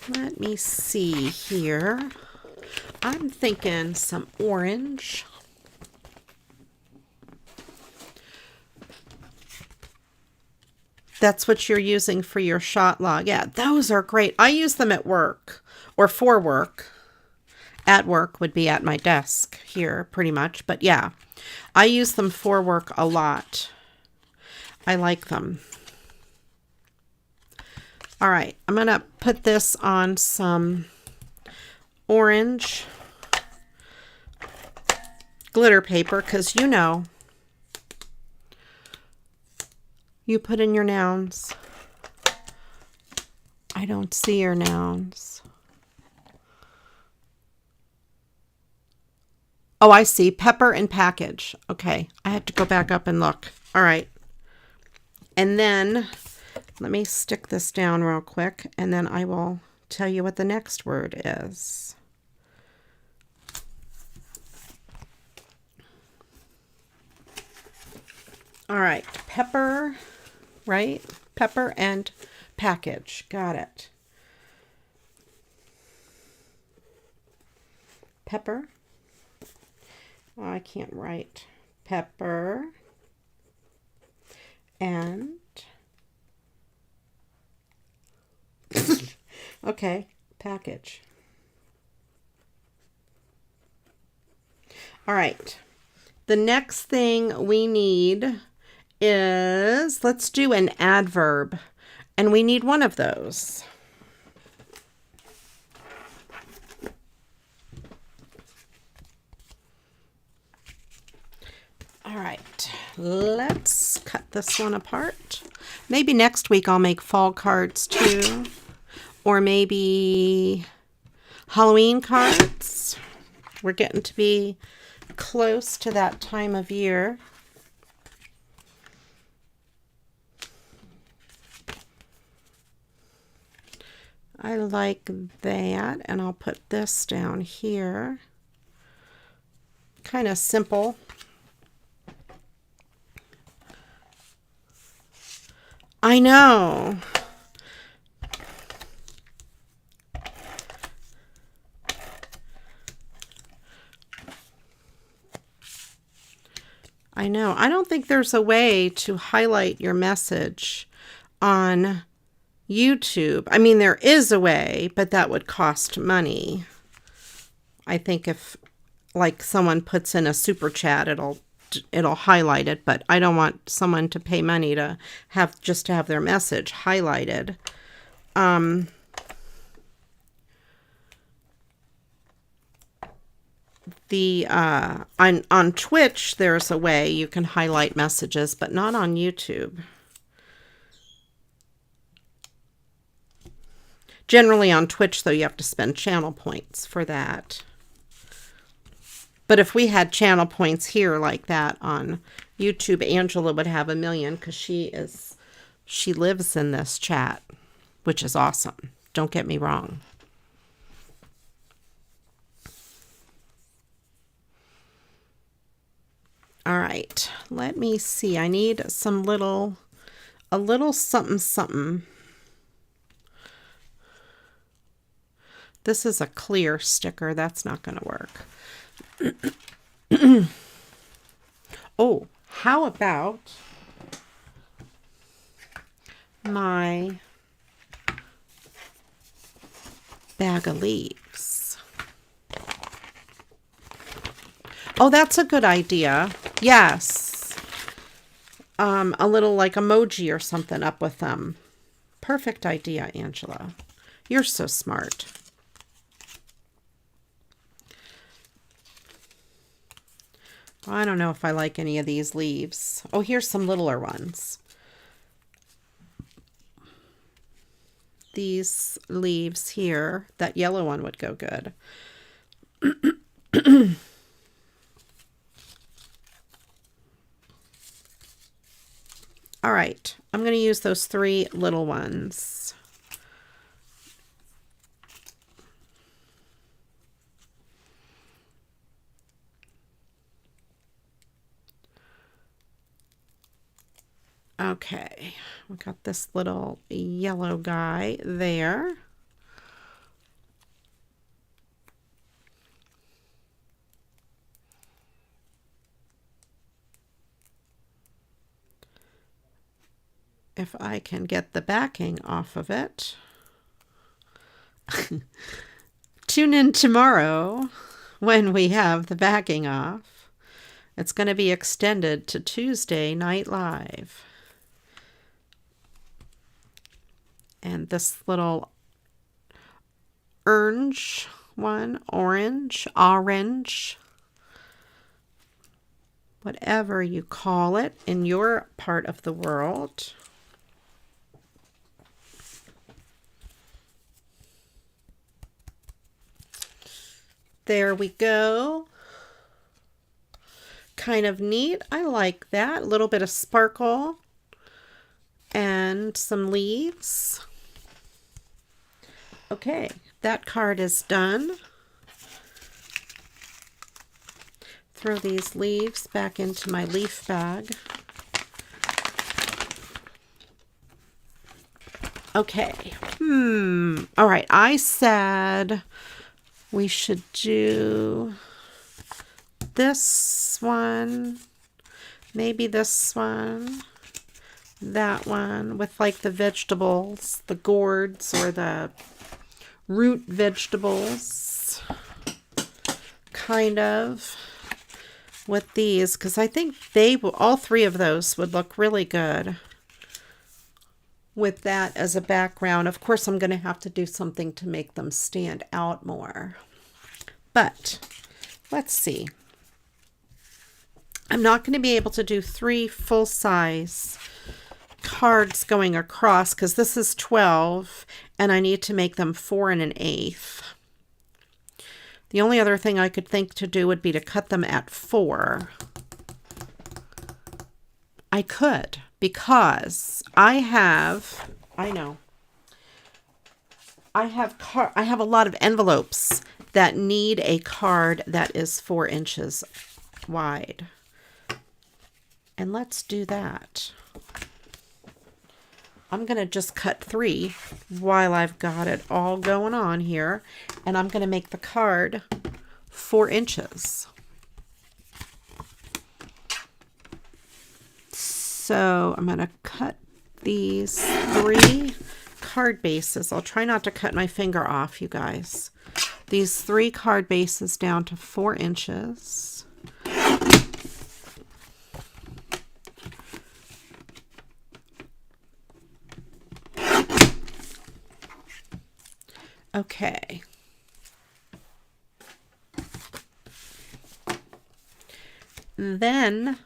Let me see here. I'm thinking some orange. That's what you're using for your shot log. Yeah, those are great. I use them at work or for work. At work would be at my desk here pretty much. But yeah, I use them for work a lot. I like them. All right, I'm going to put this on some orange glitter paper because you know, you put in your nouns. I don't see your nouns. Oh, I see. Pepper and package. Okay, I have to go back up and look. All right. And then let me stick this down real quick, and then I will tell you what the next word is. All right, pepper, right? Pepper and package. Got it. Pepper. Oh, I can't write. Pepper and okay, package. All right. The next thing we need is, let's do an adverb, and we need one of those. All right, let's cut this one apart. Maybe next week I'll make fall cards too, or maybe Halloween cards. We're getting to be close to that time of year. I like that, and I'll put this down here. Kind of simple. I know. I know. I don't think there's a way to highlight your message on YouTube. I mean, there is a way, but that would cost money. I think if like someone puts in a super chat, it'll highlight it, but I don't want someone to pay money to have their message highlighted. On Twitch there's a way you can highlight messages, but not on YouTube. Generally on Twitch though, you have to spend channel points for that. But if we had channel points here like that on YouTube, Angela would have 1 million because she lives in this chat, which is awesome. Don't get me wrong. All right, let me see. I need a little something something. This is a clear sticker. That's not going to work. Oh, how about my bag of leaves? Oh, that's a good idea. Yes. A little like emoji or something up with them. Perfect idea, Angela. You're so smart. I don't know if I like any of these leaves. Oh, here's some littler ones. These leaves here, that yellow one would go good. All right, I'm going to use those 3 little ones. Okay, we got this little yellow guy there. if I can get the backing off of it. Tune in tomorrow when we have the backing off. It's going to be extended to Tuesday Night Live. And this little orange, whatever you call it in your part of the world. There we go. Kind of neat. I like that. A little bit of sparkle and some leaves. Okay, that card is done. Throw these leaves back into my leaf bag. Okay. All right, I said we should do this one, maybe this one, that one with like the vegetables, the gourds or the root vegetables, kind of with these, because I think they will, all three of those would look really good with that as a background. Of course, I'm going to have to do something to make them stand out more. But let's see. I'm not going to be able to do 3 full-size cards going across because this is 12 and I need to make them 4 1/8. The only other thing I could think to do would be to cut them at 4. I could, because I have a lot of envelopes that need a card that is 4 inches wide. And let's do that. I'm going to just cut 3 while I've got it all going on here. And I'm going to make the card 4 inches. So I'm going to cut these 3 card bases. I'll try not to cut my finger off, you guys. These 3 card bases down to 4 inches. Okay. Then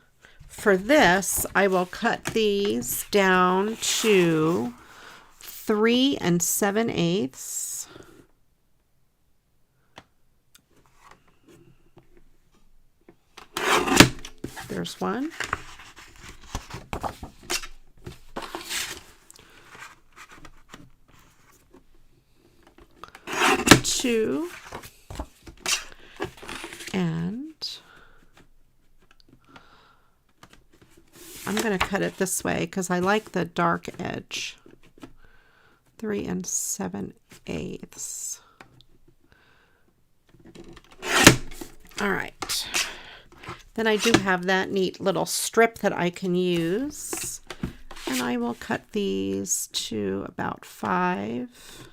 for this, I will cut these down to 3 7/8. There's one. Two. And I'm going to cut it this way because I like the dark edge. 3 7/8. All right. Then I do have that neat little strip that I can use. And I will cut these to about 5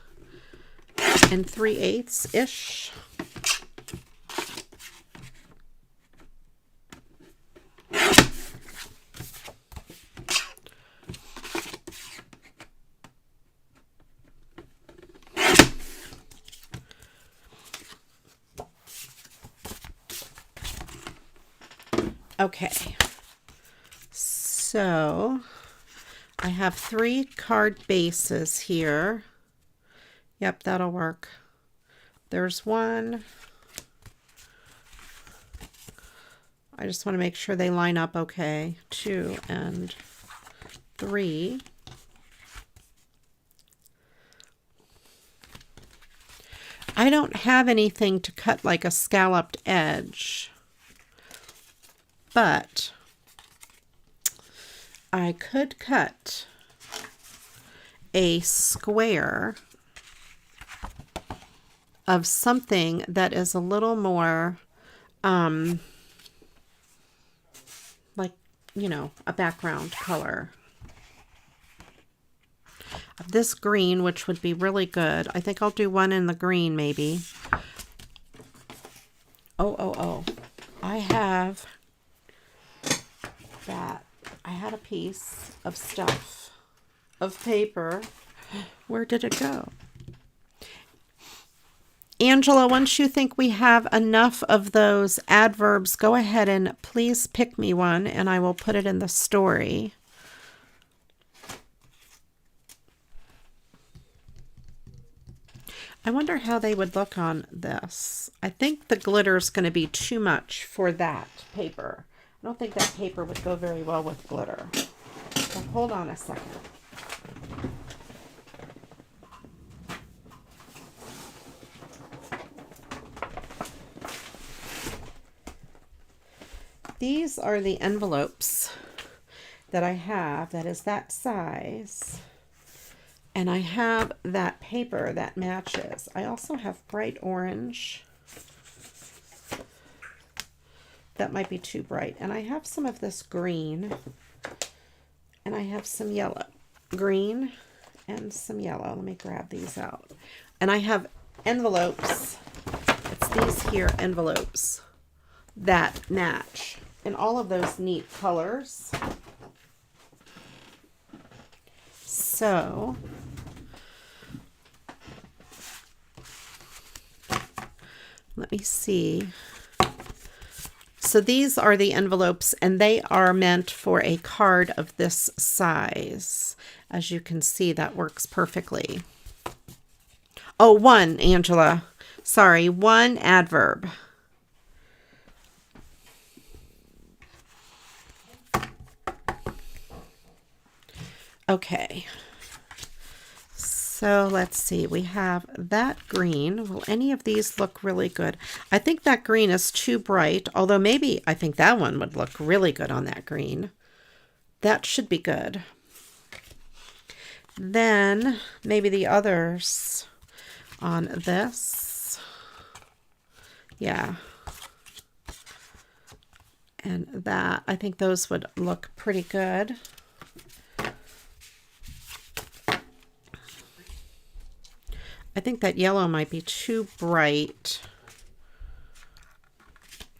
3/8-ish. Okay, so I have 3 card bases here. Yep, that'll work. There's one. I just want to make sure they line up okay. 2 and 3. I don't have anything to cut like a scalloped edge, but I could cut a square of something that is a little more like, you know, a background color. this green, which would be really good. I think I'll do one in the green maybe. Oh. I have that. I had a piece of stuff, of paper. Where did it go? Angela, once you think we have enough of those adverbs, go ahead and please pick me one and I will put it in the story. I wonder how they would look on this. I think the glitter is going to be too much for that paper. I don't think that paper would go very well with glitter. So hold on a second. These are the envelopes that I have that is that size. And I have that paper that matches. I also have bright orange. That might be too bright. And I have some of this green. And I have some yellow. Green and some yellow. Let me grab these out. And I have envelopes. It's these here envelopes that match. In all of those neat colors. So, let me see. So these are the envelopes and they are meant for a card of this size. As you can see, that works perfectly. Oh, one, Angela. Sorry, one adverb. Okay, so let's see, we have that green. Will any of these look really good? I think that green is too bright, although maybe I think that one would look really good on that green. That should be good. Then maybe the others on this. Yeah. And that, I think those would look pretty good. I think that yellow might be too bright.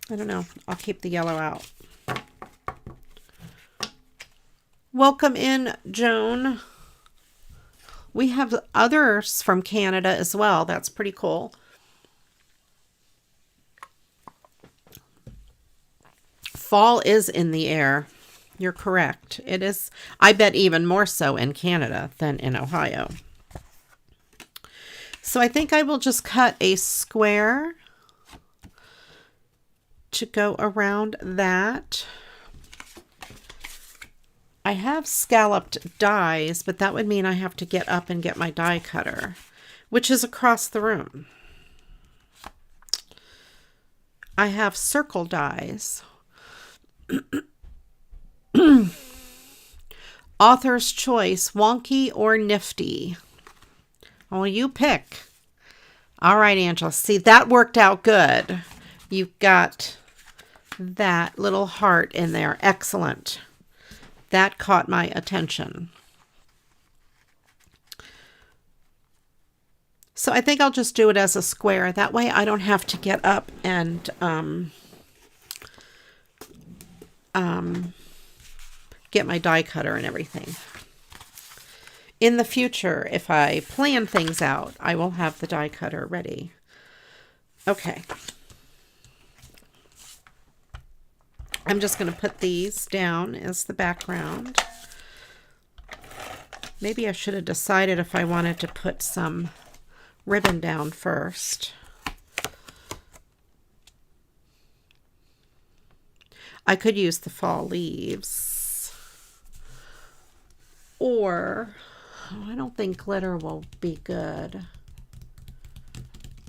I don't know. I'll keep the yellow out. Welcome in, Joan. We have others from Canada as well. That's pretty cool. Fall is in the air. You're correct. It is, I bet, even more so in Canada than in Ohio. So I think I will just cut a square to go around that. I have scalloped dies, but that would mean I have to get up and get my die cutter, which is across the room. I have circle dies. Author's choice, wonky or nifty. Oh, you pick. All right, Angela. See, that worked out good. You've got that little heart in there. Excellent. That caught my attention. So I think I'll just do it as a square. That way I don't have to get up and get my die cutter and everything. In the future, if I plan things out, I will have the die cutter ready. Okay. I'm just going to put these down as the background. Maybe I should have decided if I wanted to put some ribbon down first. I could use the fall leaves. Or, oh, I don't think glitter will be good.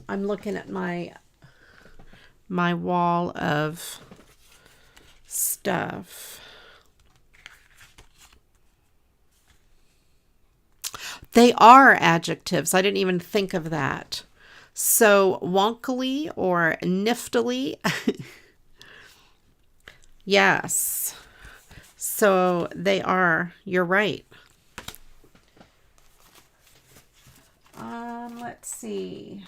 I'm looking at my wall of stuff. They are adjectives. I didn't even think of that. So wonkily or niftily. Yes. So they are. You're right. Let's see.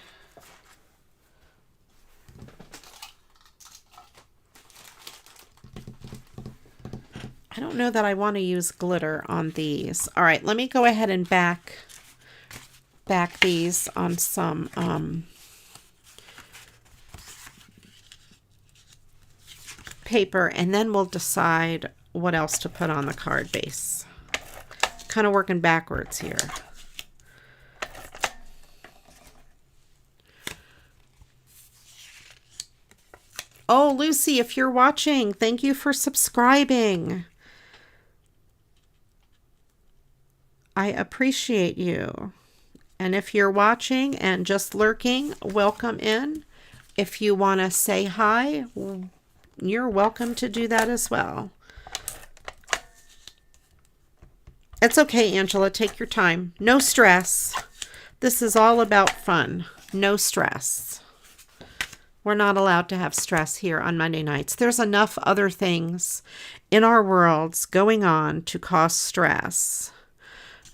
I don't know that I want to use glitter on these. All right, let me go ahead and back these on some paper, and then we'll decide what else to put on the card base. Kind of working backwards here. Oh, Lucy, if you're watching, thank you for subscribing. I appreciate you. And if you're watching and just lurking, welcome in. If you want to say hi, you're welcome to do that as well. It's okay, Angela. Take your time. No stress. This is all about fun. No stress. We're not allowed to have stress here on Monday nights. There's enough other things in our worlds going on to cause stress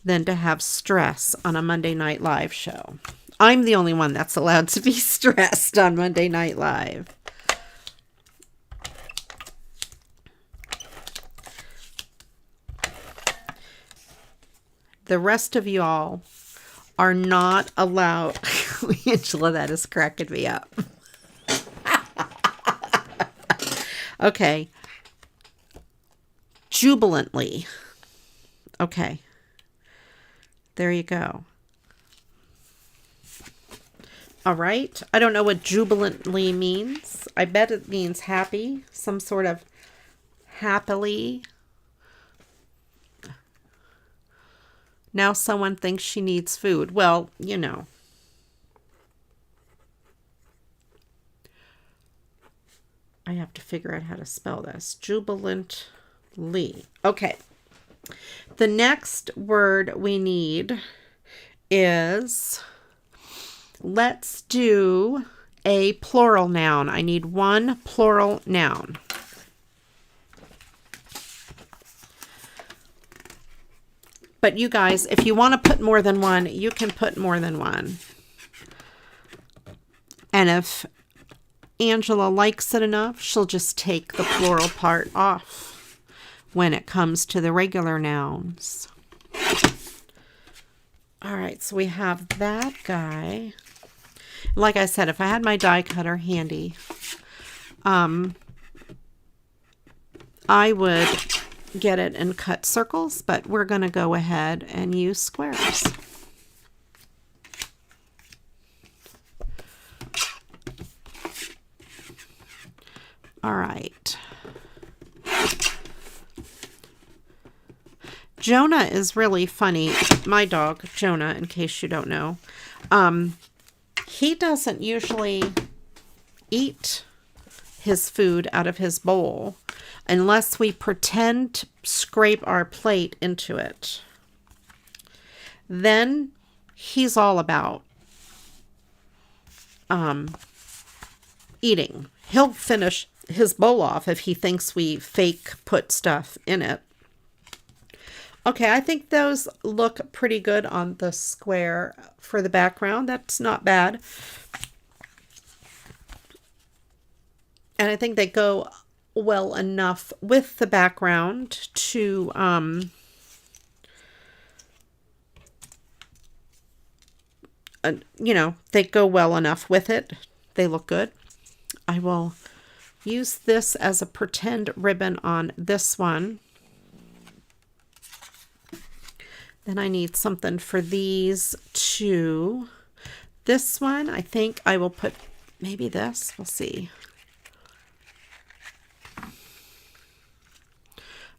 than to have stress on a Monday Night Live show. I'm the only one that's allowed to be stressed on Monday Night Live. The rest of y'all are not allowed. Angela, that is cracking me up. Okay. Jubilantly. Okay. There you go. All right. I don't know what jubilantly means. I bet it means happy. Some sort of happily. Now someone thinks she needs food. Well, you know. I have to figure out how to spell this. Jubilantly. Okay. The next word we need is, let's do a plural noun. I need one plural noun. But you guys, if you want to put more than one, you can put more than one. And if Angela likes it enough, she'll just take the plural part off when it comes to the regular nouns. All right, so we have that guy. Like I said, if I had my die cutter handy, I would get it and cut circles, but we're going to go ahead and use squares. All right. Jonah is really funny. My dog, Jonah, in case you don't know, he doesn't usually eat his food out of his bowl unless we pretend to scrape our plate into it. Then he's all about eating. He'll finish his bowl off if he thinks we fake put stuff in it. Okay, I think those look pretty good on the square for the background. That's not bad. And I think they go well enough with the background to you know, they go well enough with it. They look good. I will use this as a pretend ribbon on this one. Then I need something for these two. This one, I think I will put maybe this. We'll see.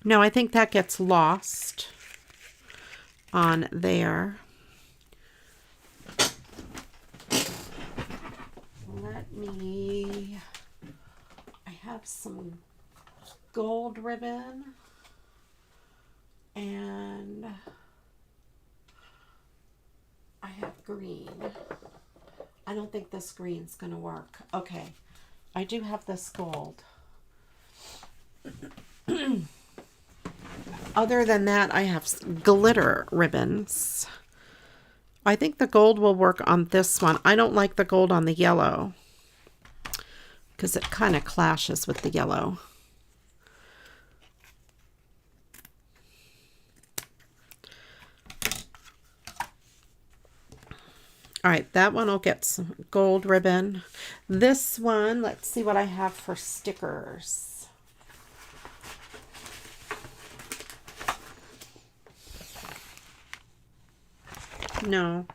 No, I think that gets lost on there. I have some gold ribbon and I have green. I don't think this green's going to work. Okay, I do have this gold. Other than that, I have glitter ribbons. I think the gold will work on this one. I don't like the gold on the yellow because it kind of clashes with the yellow. All right, that one will get some gold ribbon. This one, let's see what I have for stickers. No,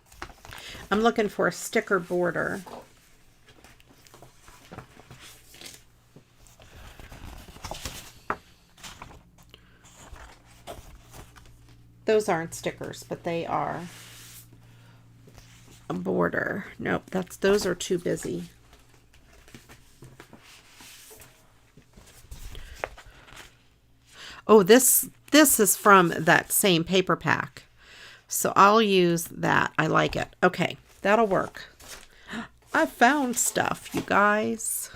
I'm looking for a sticker border. Those aren't stickers, but they are a border. Nope, those are too busy. Oh, this is from that same paper pack. So I'll use that. I like it. Okay, that'll work. I found stuff, you guys.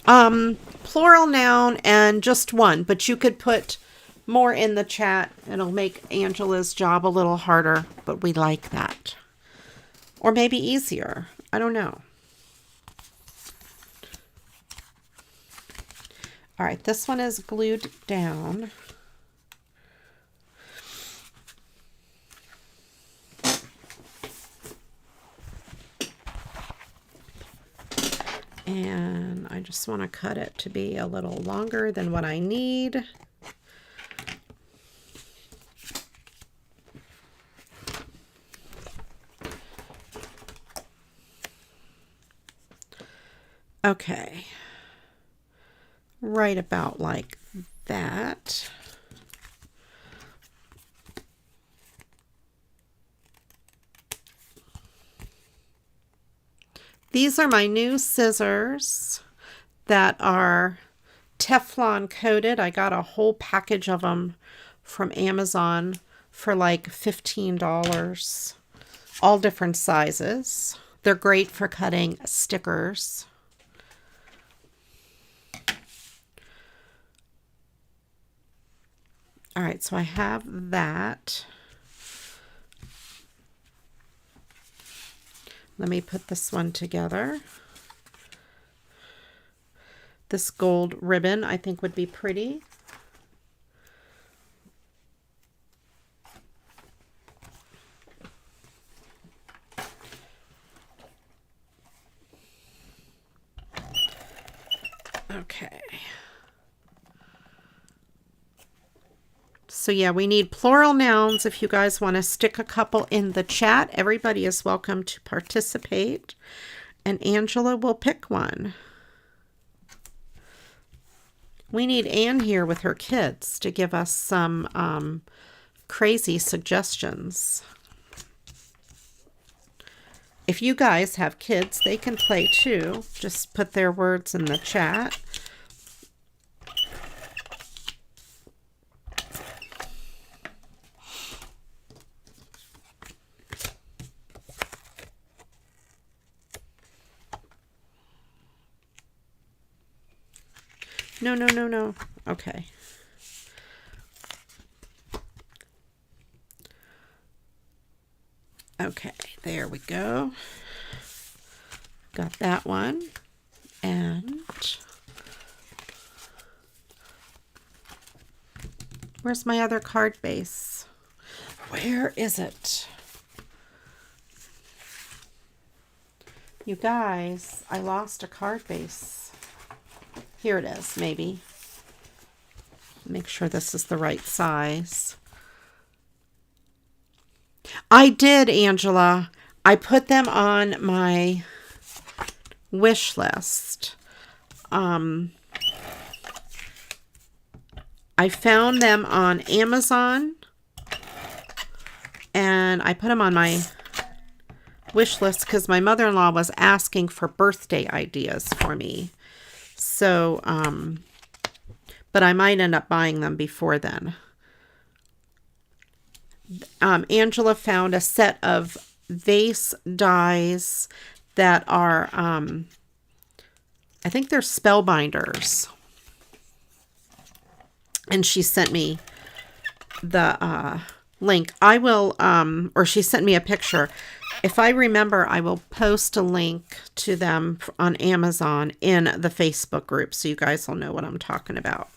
Plural noun and just one, but you could put more in the chat. It'll make Angela's job a little harder, but we like that. Or maybe easier. I don't know. All right, this one is glued down. And I just want to cut it to be a little longer than what I need. Okay. Right about like that. These are my new scissors that are Teflon coated. I got a whole package of them from Amazon for like $15. All different sizes. They're great for cutting stickers. All right, so I have that. Let me put this one together. This gold ribbon I think would be pretty. Okay. So yeah, we need plural nouns. If you guys want to stick a couple in the chat, everybody is welcome to participate. And Angela will pick one. We need Anne here with her kids to give us some crazy suggestions. If you guys have kids, they can play too. Just put their words in the chat. No, no, no, no. Okay. Okay, there we go. Got that one. And where's my other card base? Where is it? You guys, I lost a card base. Here it is, maybe. Make sure this is the right size. I did, Angela. I put them on my wish list. I found them on Amazon and I put them on my wish list because my mother-in-law was asking for birthday ideas for me. So, but I might end up buying them before then. Angela found a set of vase dies that are, I think they're spellbinders. And she sent me the link. I will, or she sent me a picture. If I remember, I will post a link to them on Amazon in the Facebook group so you guys will know what I'm talking about.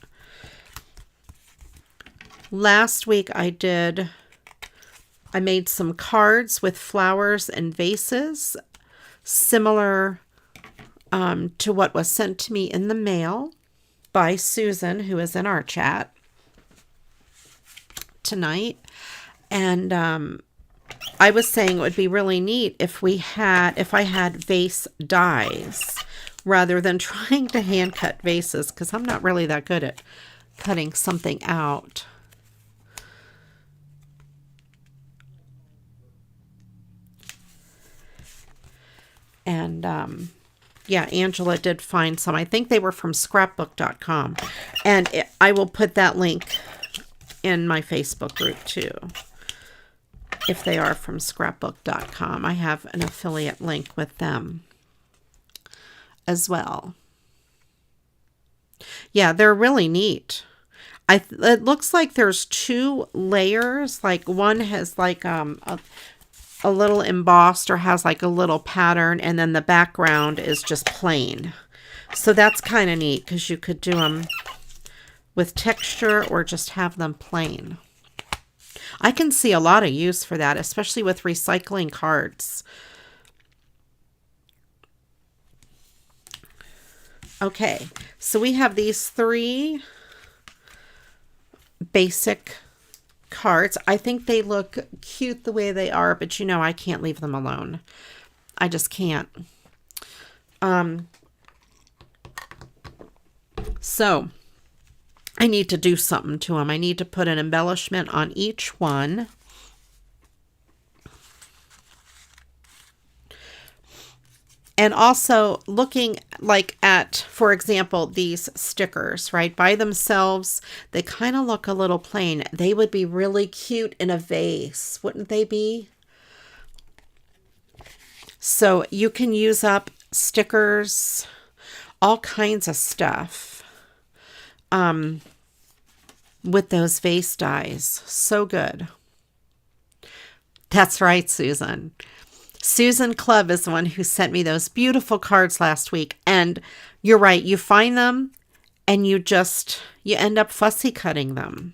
Last week I made some cards with flowers and vases, similar to what was sent to me in the mail by Susan, who is in our chat tonight. And I was saying it would be really neat if I had vase dies rather than trying to hand cut vases, because I'm not really that good at cutting something out. And yeah, Angela did find some. I think they were from scrapbook.com. And I will put that link in my Facebook group too, if they are from scrapbook.com. I have an affiliate link with them as well. Yeah, they're really neat. It looks like there's 2 layers. Like one has like a little embossed or has like a little pattern, and then the background is just plain. So that's kind of neat because you could do them with texture or just have them plain. I can see a lot of use for that, especially with recycling cards. Okay, so we have these 3 basic cards. I think they look cute the way they are, but you know I can't leave them alone. I just can't. So I need to do something to them. I need to put an embellishment on each one. And also looking like at, for example, these stickers, right? By themselves, they kind of look a little plain. They would be really cute in a vase, wouldn't they be? So you can use up stickers, all kinds of stuff with those vase dies. So good. That's right, Susan. Susan Club is the one who sent me those beautiful cards last week. And you're right, you find them and you end up fussy cutting them.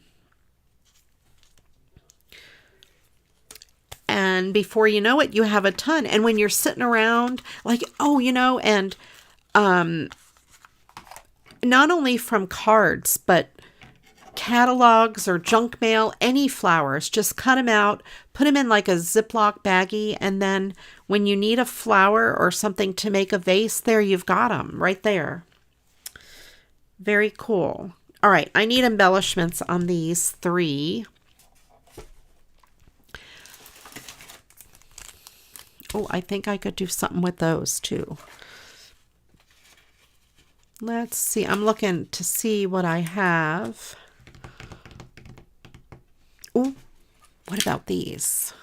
And before you know it, you have a ton. And when you're sitting around like, oh, you know, and not only from cards, but catalogs or junk mail, any flowers, just cut them out, put them in like a Ziploc baggie, and then when you need a flower or something to make a vase, there you've got them right there. Very cool. All right, I need embellishments on these 3. Oh, I think I could do something with those too. Let's see. I'm looking to see what I have. Oh, what about these?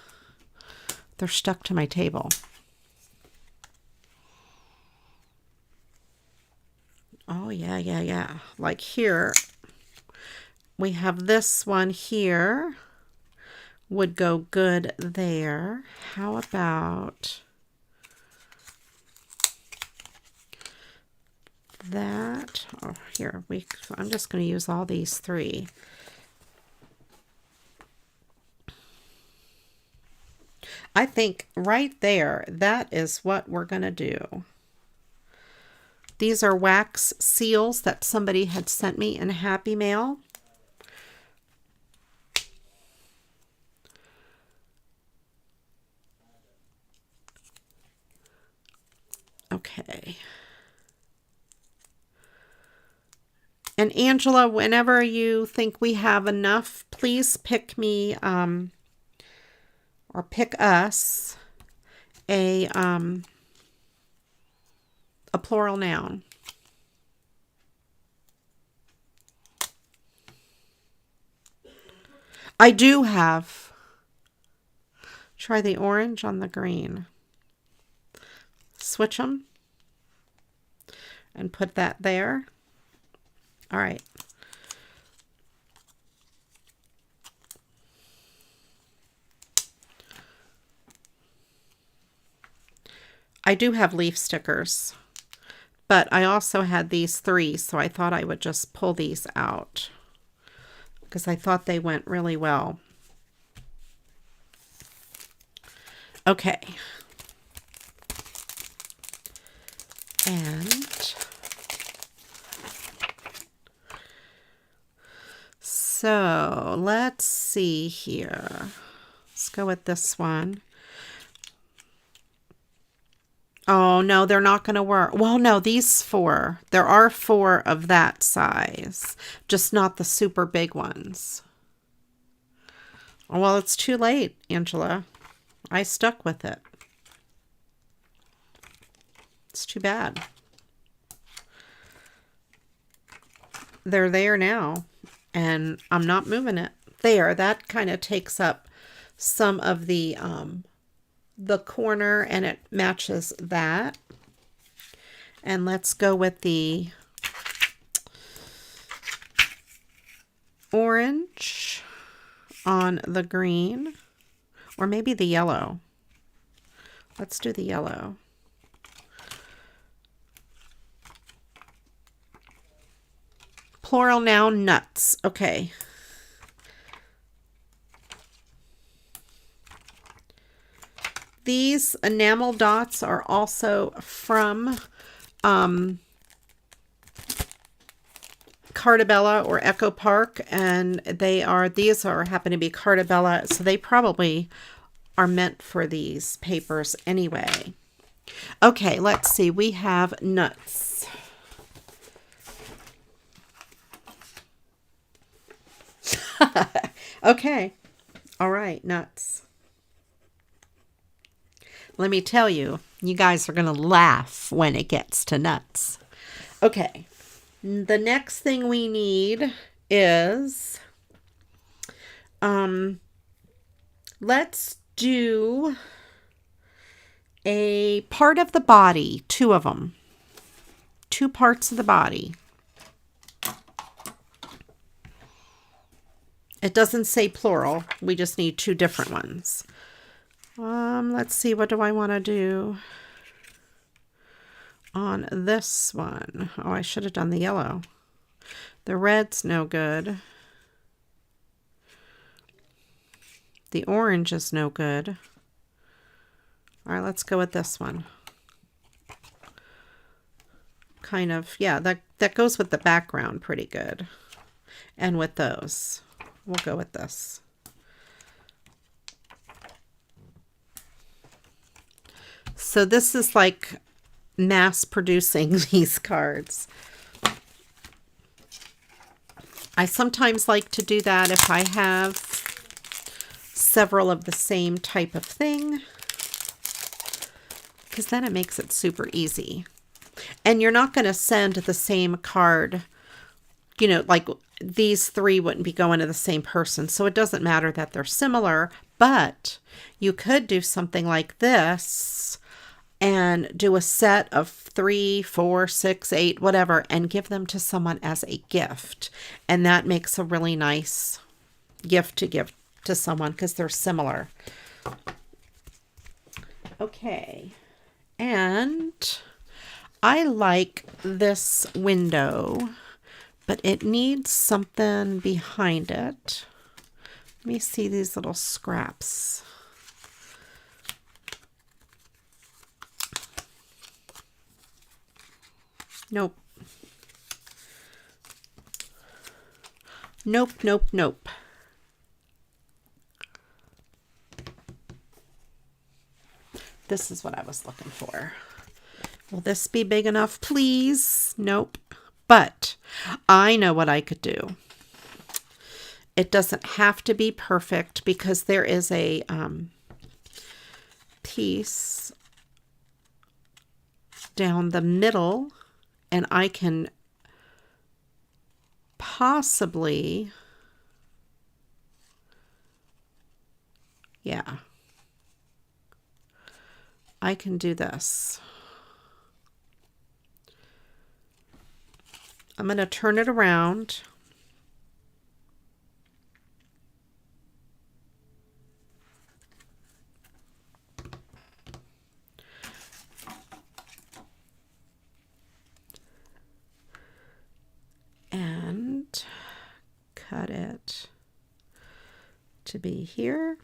They're stuck to my table. Oh, yeah. Like here, we have this one here. Would go good there. How about that? Oh, here, I'm just going to use all these 3. I think right there, that is what we're going to do. These are wax seals that somebody had sent me in Happy Mail. Okay. And Angela, whenever you think we have enough, please pick me or pick us a plural noun. I do have. Try the orange on the green. Switch them and put that there. All right. I do have leaf stickers, but I also had these 3, so I thought I would just pull these out because I thought they went really well. Okay. And so let's see here. Let's go with this one. Oh, no, they're not going to work. Well, no, these 4. There are 4 of that size, just not the super big ones. Well, it's too late, Angela. I stuck with it. It's too bad. They're there now, and I'm not moving it. There, that kind of takes up some of the corner, and it matches that. And let's go with the orange on the green, or maybe the yellow. Let's do the yellow. Plural noun, nuts. Okay. These enamel dots are also from Cartabella or Echo Park, and these happen to be Cartabella, so they probably are meant for these papers anyway. Okay, let's see. We have nuts. Okay. All right, nuts. Let me tell you, you guys are going to laugh when it gets to nuts. Okay. The next thing we need is, let's do a part of the body, 2 of them. 2 parts of the body. It doesn't say plural. We just need 2 different ones. Let's see, what do I want to do on this one? Oh, I should have done the yellow. The red's no good. The orange is no good. All right, let's go with this one. Kind of, yeah, that goes with the background pretty good. And with those. We'll go with this. So this is like mass producing these cards. I sometimes like to do that if I have several of the same type of thing, because then it makes it super easy. And you're not going to send the same card, you know, like these 3 wouldn't be going to the same person. So it doesn't matter that they're similar, but you could do something like this and do a set of 3, 4, 6, 8, whatever, and give them to someone as a gift. And that makes a really nice gift to give to someone because they're similar. Okay. And I like this window, but it needs something behind it. Let me see these little scraps. Nope. Nope, nope, nope. This is what I was looking for. Will this be big enough, please? Nope. But I know what I could do. It doesn't have to be perfect because there is a piece down the middle, and I can possibly, yeah, I can do this. I'm going to turn it around. cut it to be here.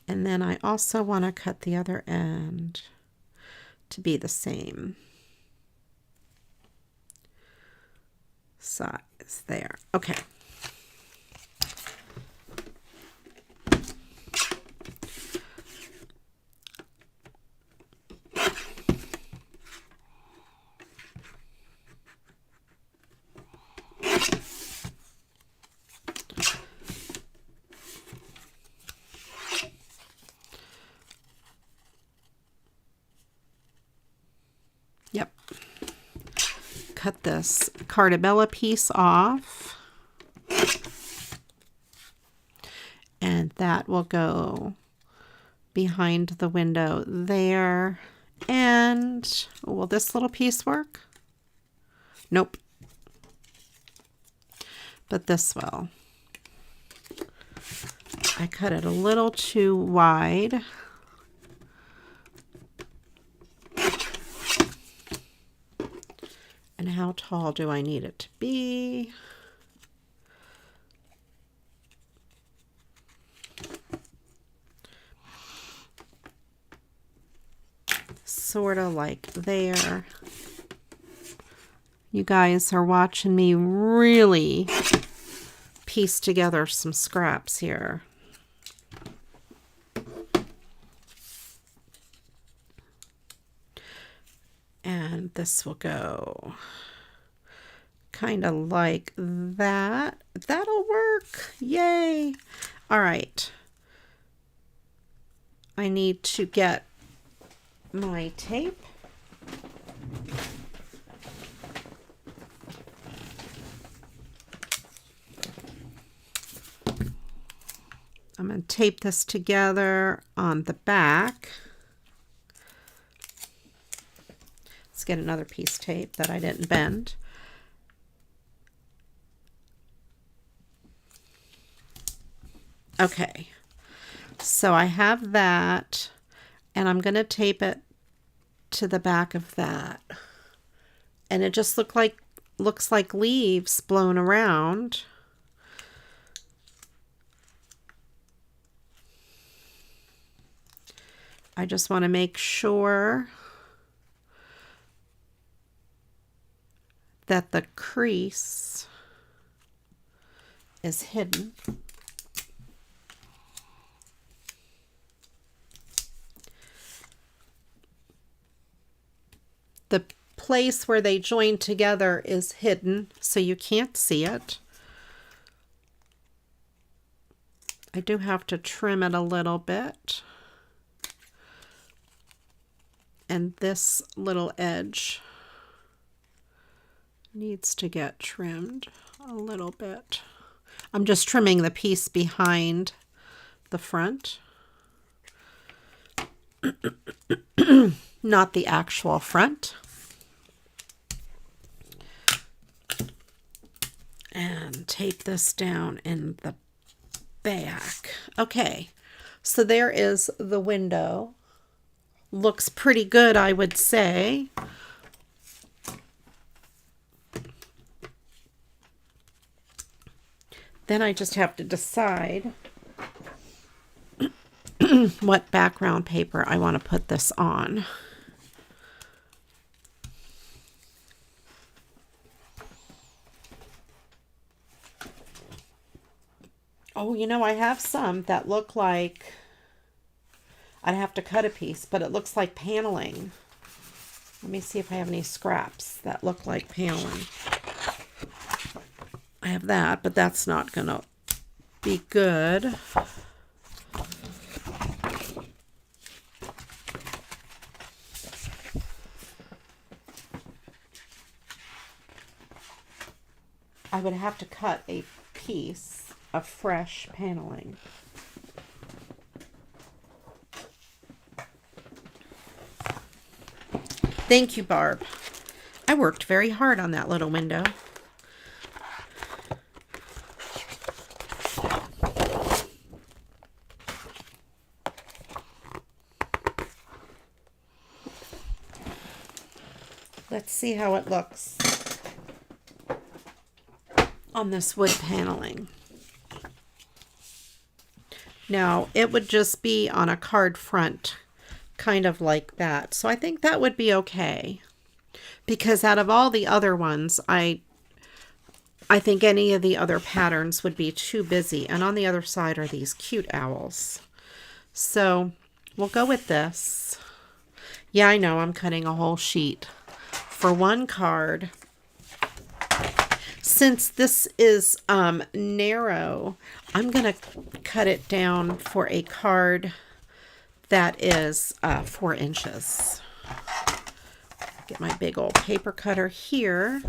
And then I also want to cut the other end to be the same size there. Okay. Yep. Cut this Cartabella piece off. And that will go behind the window there. And will this little piece work? Nope. But this will. I cut it a little too wide. And how tall do I need it to be? Sort of like there. You guys are watching me really piece together some scraps here. And this will go kind of like that. That'll work. Yay. All right. I need to get my tape. I'm going to tape this together on the back. Let's get another piece of tape that I didn't bend. Okay, so I have that, and I'm going to tape it to the back of that. And it just looks like leaves blown around. I just want to make sure that the crease is hidden. The place where they join together is hidden, so you can't see it. I do have to trim it a little bit. And this little edge needs to get trimmed a little bit. I'm just trimming the piece behind the front. Not the actual front. And tape this down in the back. Okay, so there is the window. Looks pretty good, I would say. Then I just have to decide what background paper I want to put this on. Oh, you know, I have some that look like I'd have to cut a piece, but it looks like paneling. Let me see if I have any scraps that look like paneling. I have that, but that's not going to be good. I would have to cut a piece of fresh paneling. Thank you, Barb. I worked very hard on that little window. Let's see how it looks. on this wood paneling. Now, it would just be on a card front, kind of like that. So I think that would be okay. Because out of all the other ones, I think any of the other patterns would be too busy. And on the other side are these cute owls. So we'll go with this. Yeah, I know I'm cutting a whole sheet for one card. Since this is narrow, I'm going to cut it down for a card that is 4 inches. Get my big old paper cutter here.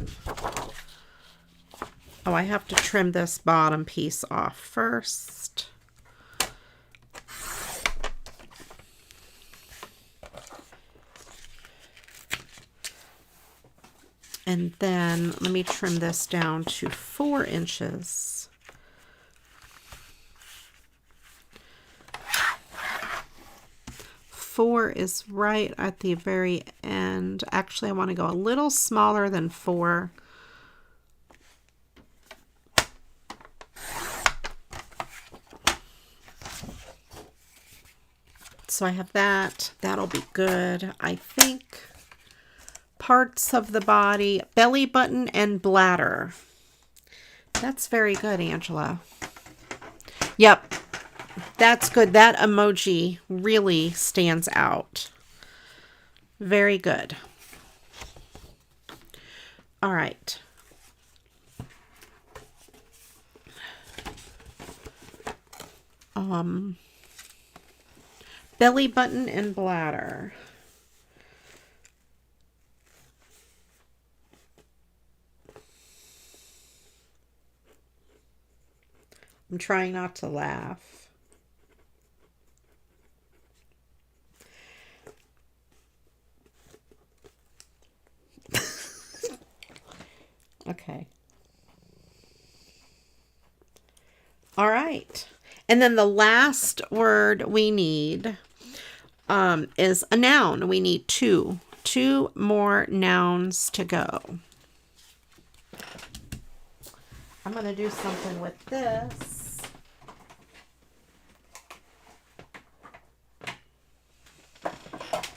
Oh, I have to trim this bottom piece off first. And then let me trim this down to 4 inches. Four is right at the very end. Actually, I want to go a little smaller than 4. So I have that. That'll be good, I think. Parts of the body, belly button and bladder. That's very good, Angela. Yep, that's good. That emoji really stands out. Very good. All right. Belly button and bladder. I'm trying not to laugh. Okay. All right. And then the last word we need is a noun. We need two more nouns to go. I'm going to do something with this.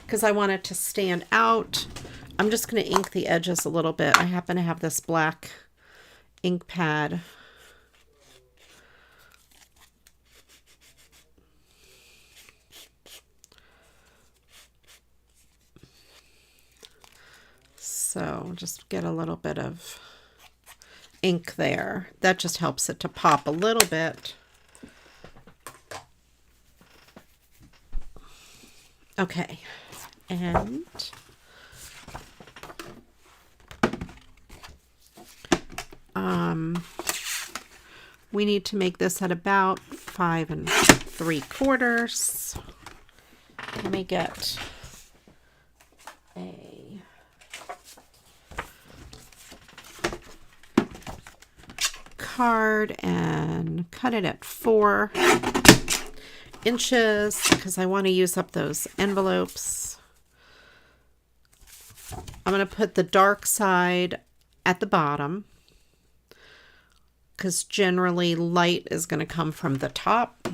Because I want it to stand out. I'm just going to ink the edges a little bit. I happen to have this black ink pad. So just get a little bit of ink there. That just helps it to pop a little bit. Okay, and we need to make this at about 5 3/4. Let me get a card and cut it at 4 inches because I want to use up those envelopes. I'm going to put the dark side at the bottom because generally light is going to come from the top.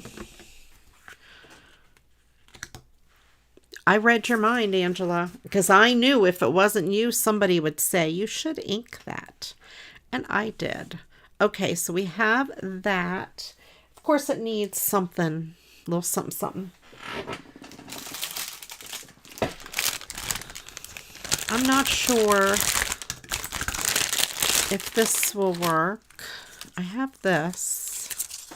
I read your mind, Angela, because I knew if it wasn't you, somebody would say, you should ink that. And I did. Okay, so we have that. Of course, it needs something, a little something, something. I'm not sure if this will work. I have this.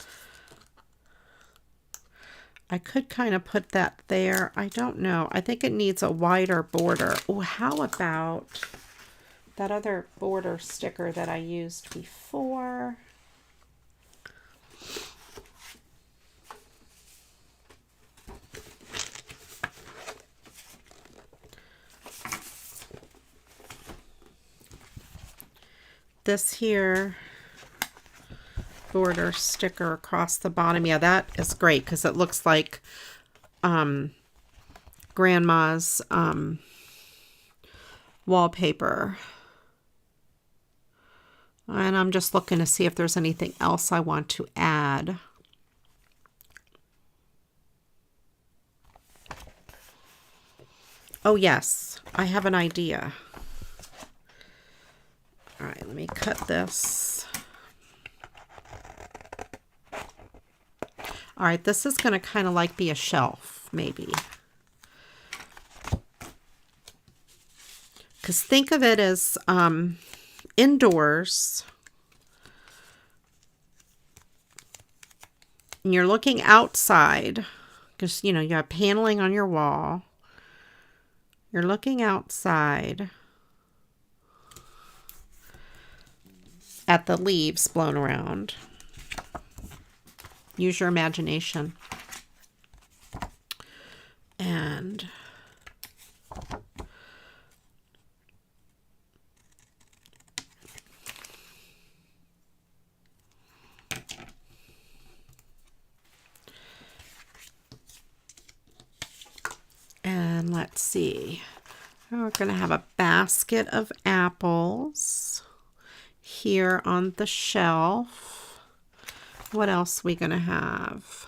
I could kind of put that there. I don't know. I think it needs a wider border. Oh, how about that other border sticker that I used before? This here border sticker across the bottom. Yeah, that is great because it looks like grandma's wallpaper. And I'm just looking to see if there's anything else I want to add. Oh yes, I have an idea. All right, let me cut this. All right, this is going to kind of like be a shelf, maybe. Because think of it as indoors. And you're looking outside. Because, you know, you have paneling on your wall. You're looking outside at the leaves blown around. Use your imagination. And let's see. We're going to have a basket of apples here on the shelf. What else are we going to have?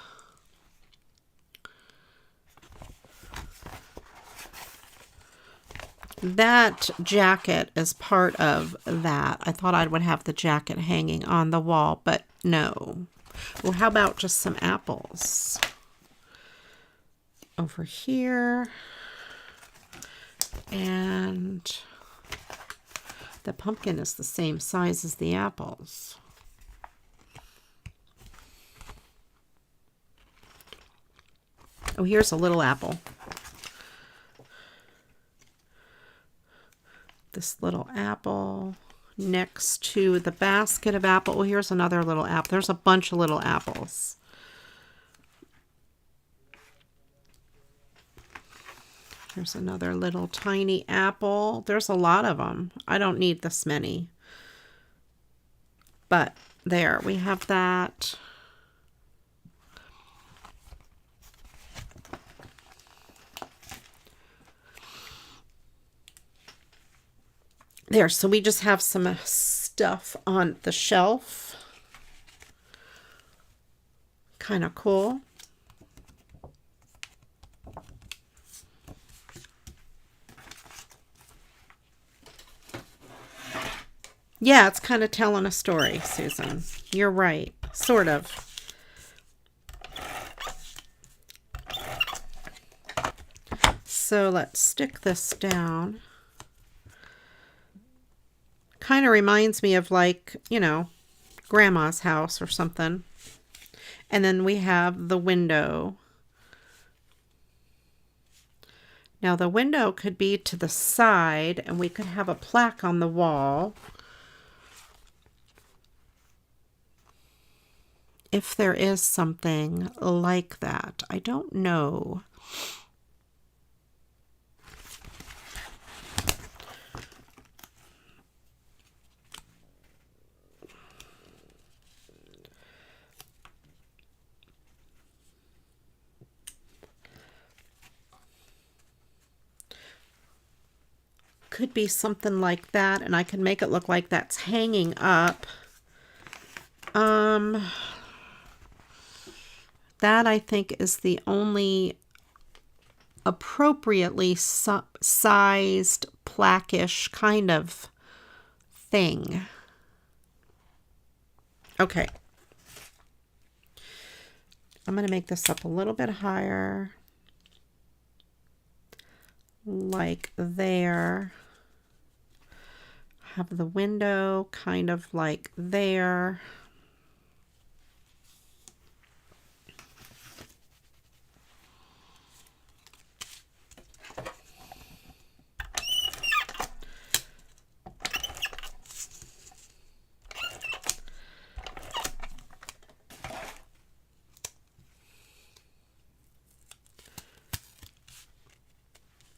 That jacket is part of that. I thought I would have the jacket hanging on the wall, but no. Well, how about just some apples? Over here. And the pumpkin is the same size as the apples. Oh, here's a little apple. This little apple next to the basket of apple. Oh, here's another little apple. There's a bunch of little apples. There's another little tiny apple. There's a lot of them. I don't need this many. But there, we have that. There, so we just have some stuff on the shelf. Kind of cool. Yeah, it's kind of telling a story, Susan. You're right. Sort of. So let's stick this down. Kind of reminds me of, like, you know, Grandma's house or something. And then we have the window. Now the window could be to the side and we could have a plaque on the wall. If there is something like that. I don't know. Could be something like that, and I can make it look like that's hanging up. That I think is the only appropriately sized plaque-ish kind of thing. Okay. I'm going to make this up a little bit higher. Like there. Have the window kind of like there.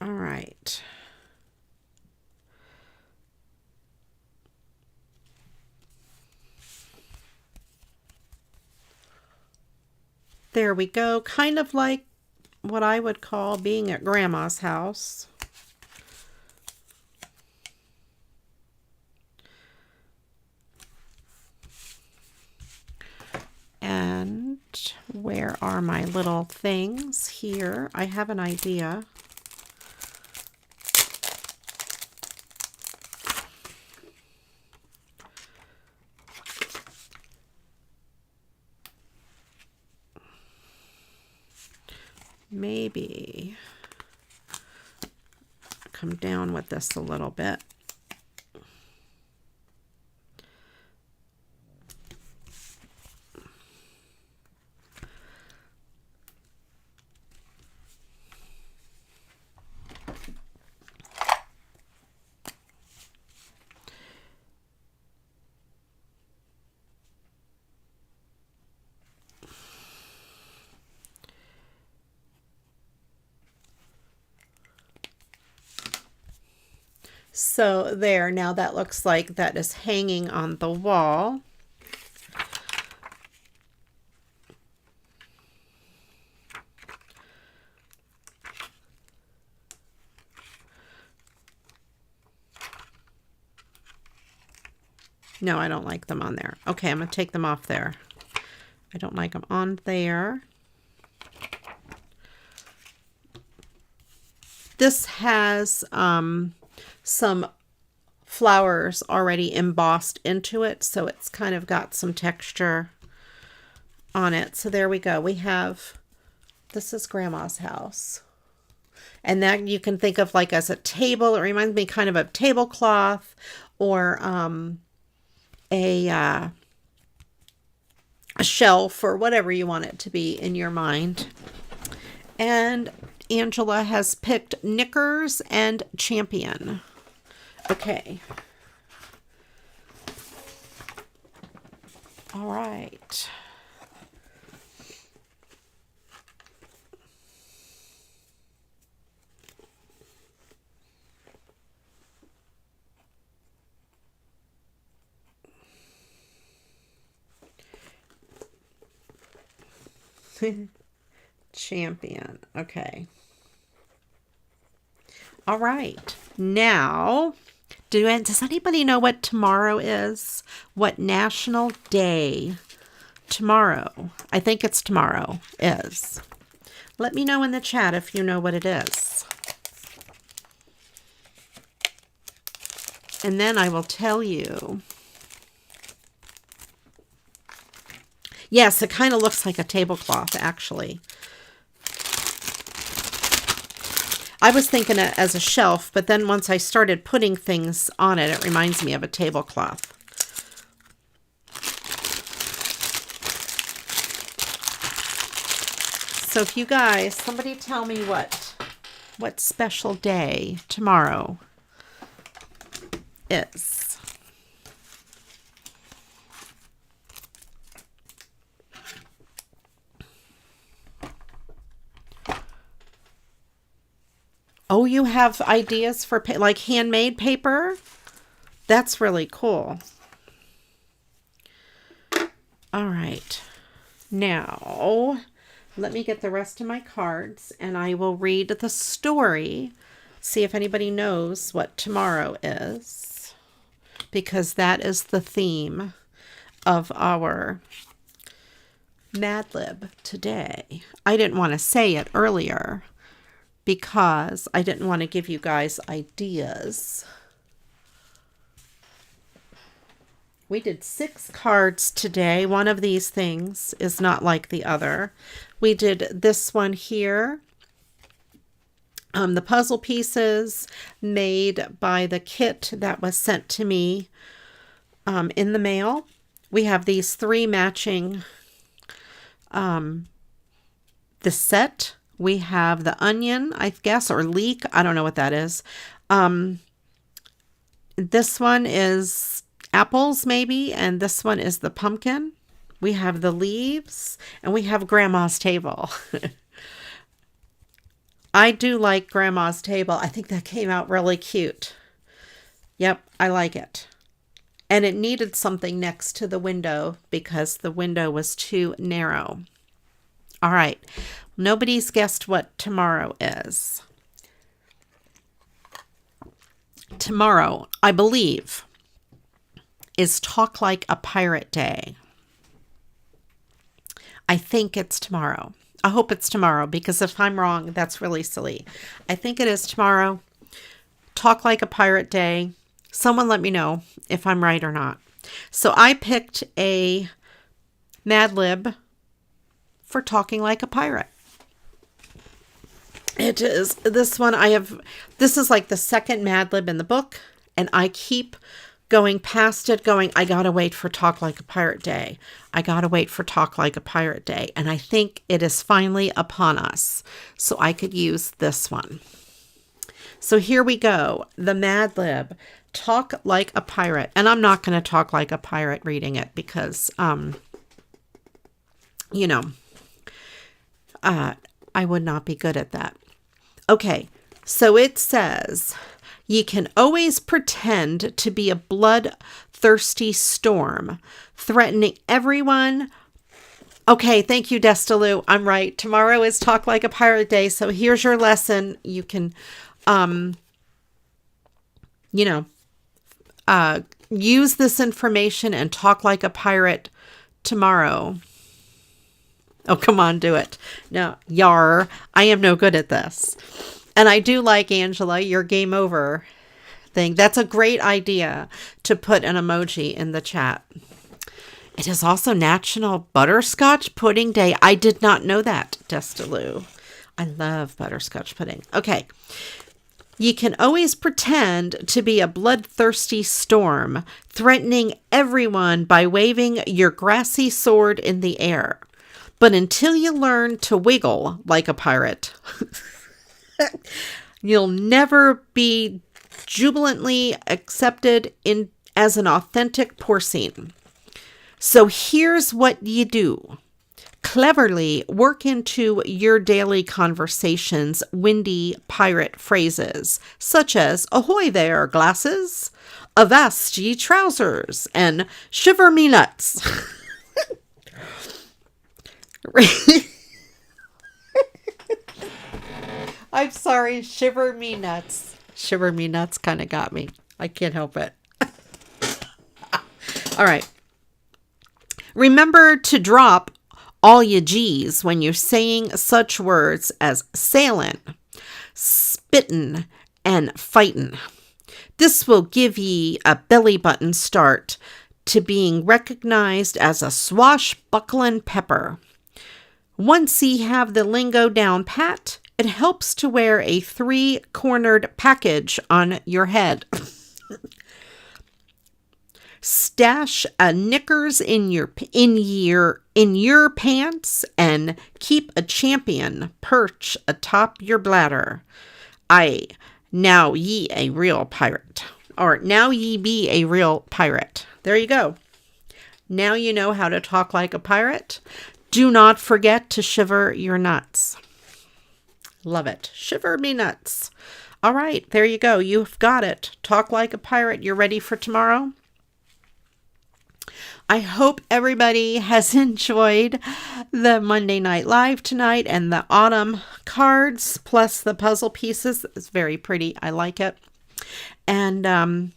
All right. There we go. Kind of like what I would call being at Grandma's house. there are my little things here. I have an idea. Maybe come down with this a little bit. So there, now that looks like that is hanging on the wall. No, I don't like them on there. Okay, I'm going to take them off there. I don't like them on there. This has some flowers already embossed into it, so it's kind of got some texture on it. So there we go. We have, this is Grandma's house. And that you can think of like as a table. It reminds me kind of a tablecloth or a shelf or whatever you want it to be in your mind. And Angela has picked Knickers and Champion. Okay. All right. Champion. Okay. All right. Now, does anybody know what tomorrow is? What national day tomorrow, I think it's tomorrow, is? Let me know in the chat if you know what it is. And then I will tell you. Yes, it kind of looks like a tablecloth, actually. I was thinking it as a shelf, but then once I started putting things on it, it reminds me of a tablecloth. So if you guys, somebody tell me what special day tomorrow is. Oh, you have ideas for like handmade paper? That's really cool. All right. Now, let me get the rest of my cards and I will read the story. See if anybody knows what tomorrow is. Because that is the theme of our Mad Lib today. I didn't want to say it earlier because I didn't want to give you guys ideas. We did 6 cards today. One of these things is not like the other. We did this one here. The puzzle pieces made by the kit that was sent to me in the mail. We have these 3 matching the set. We have the onion, I guess, or leek. I don't know what that is. This one is apples, maybe, and this one is the pumpkin. We have the leaves, and we have Grandma's table. I do like Grandma's table. I think that came out really cute. Yep, I like it. And it needed something next to the window because the window was too narrow. All right. Nobody's guessed what tomorrow is. Tomorrow, I believe, is Talk Like a Pirate Day. I think it's tomorrow. I hope it's tomorrow, because if I'm wrong, that's really silly. I think it is tomorrow. Talk Like a Pirate Day. Someone let me know if I'm right or not. So I picked a Mad Lib for Talking Like a Pirate. It is this one. This is like the second Mad Lib in the book, and I keep going past it, going, I gotta wait for Talk Like a Pirate Day. I gotta wait for Talk Like a Pirate Day. And I think it is finally upon us. So I could use this one. So here we go. The Mad Lib, Talk Like a Pirate. And I'm not going to talk like a pirate reading it because, I would not be good at that. Okay, so it says, ye can always pretend to be a bloodthirsty storm, threatening everyone. Okay, thank you, Destalu. I'm right. Tomorrow is Talk Like a Pirate Day, so here's your lesson. You can, use this information and talk like a pirate tomorrow. Oh, come on, do it. No, yar, I am no good at this. And I do like, Angela, your game over thing. That's a great idea to put an emoji in the chat. It is also National Butterscotch Pudding Day. I did not know that, Destalu. I love butterscotch pudding. Okay. Ye can always pretend to be a bloodthirsty storm, threatening everyone by waving your grassy sword in the air. But until you learn to wiggle like a pirate, you'll never be jubilantly accepted as an authentic porcine. So here's what you do. Cleverly work into your daily conversations windy pirate phrases, such as, ahoy there, glasses, avast ye trousers, and shiver me nuts. I'm sorry, shiver me nuts. Shiver me nuts kind of got me. I can't help it. All right. Remember to drop all your G's when you're saying such words as sailin', spittin', and fightin'. This will give ye a belly button start to being recognized as a swashbuckling pepper. Once ye have the lingo down pat, it helps to wear a 3-cornered package on your head. Stash knickers in your pants and keep a champion perch atop your bladder. Aye, now ye a real pirate. Or now ye be a real pirate. There you go. Now you know how to talk like a pirate. Do not forget to shiver your nuts. Love it. Shiver me nuts. All right, there you go. You've got it. Talk like a pirate. You're ready for tomorrow? I hope everybody has enjoyed the Monday Night Live tonight and the autumn cards plus the puzzle pieces. It's very pretty. I like it. And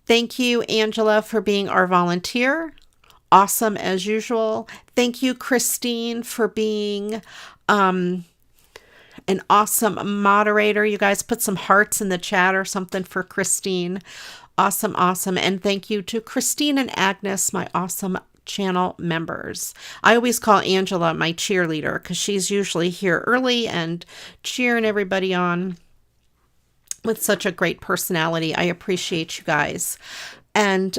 thank you, Angela, for being our volunteer. Awesome as usual. Thank you, Christine, for being an awesome moderator. You guys put some hearts in the chat or something for Christine. Awesome, awesome. And thank you to Christine and Agnes, my awesome channel members. I always call Angela my cheerleader because she's usually here early and cheering everybody on with such a great personality. I appreciate you guys. And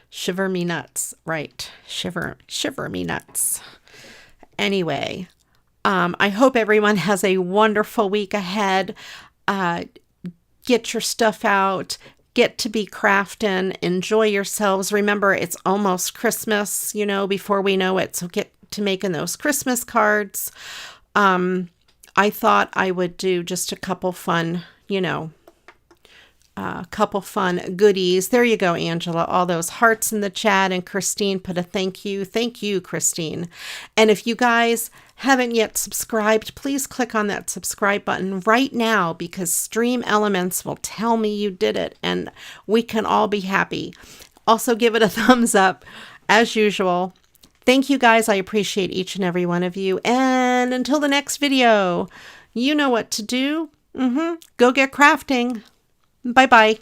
shiver me nuts, right? Shiver me nuts. Anyway, I hope everyone has a wonderful week ahead. Get your stuff out, get to be crafting, enjoy yourselves. Remember, it's almost Christmas, before we know it. So get to making those Christmas cards. I thought I would do just a couple fun, goodies. There you go, Angela. All those hearts in the chat, and Christine put a thank you. Thank you, Christine. And if you guys haven't yet subscribed, please click on that subscribe button right now, because Stream Elements will tell me you did it and we can all be happy. Also give it a thumbs up as usual. Thank you guys. I appreciate each and every one of you. And until the next video, you know what to do. Go get crafting. Bye-bye.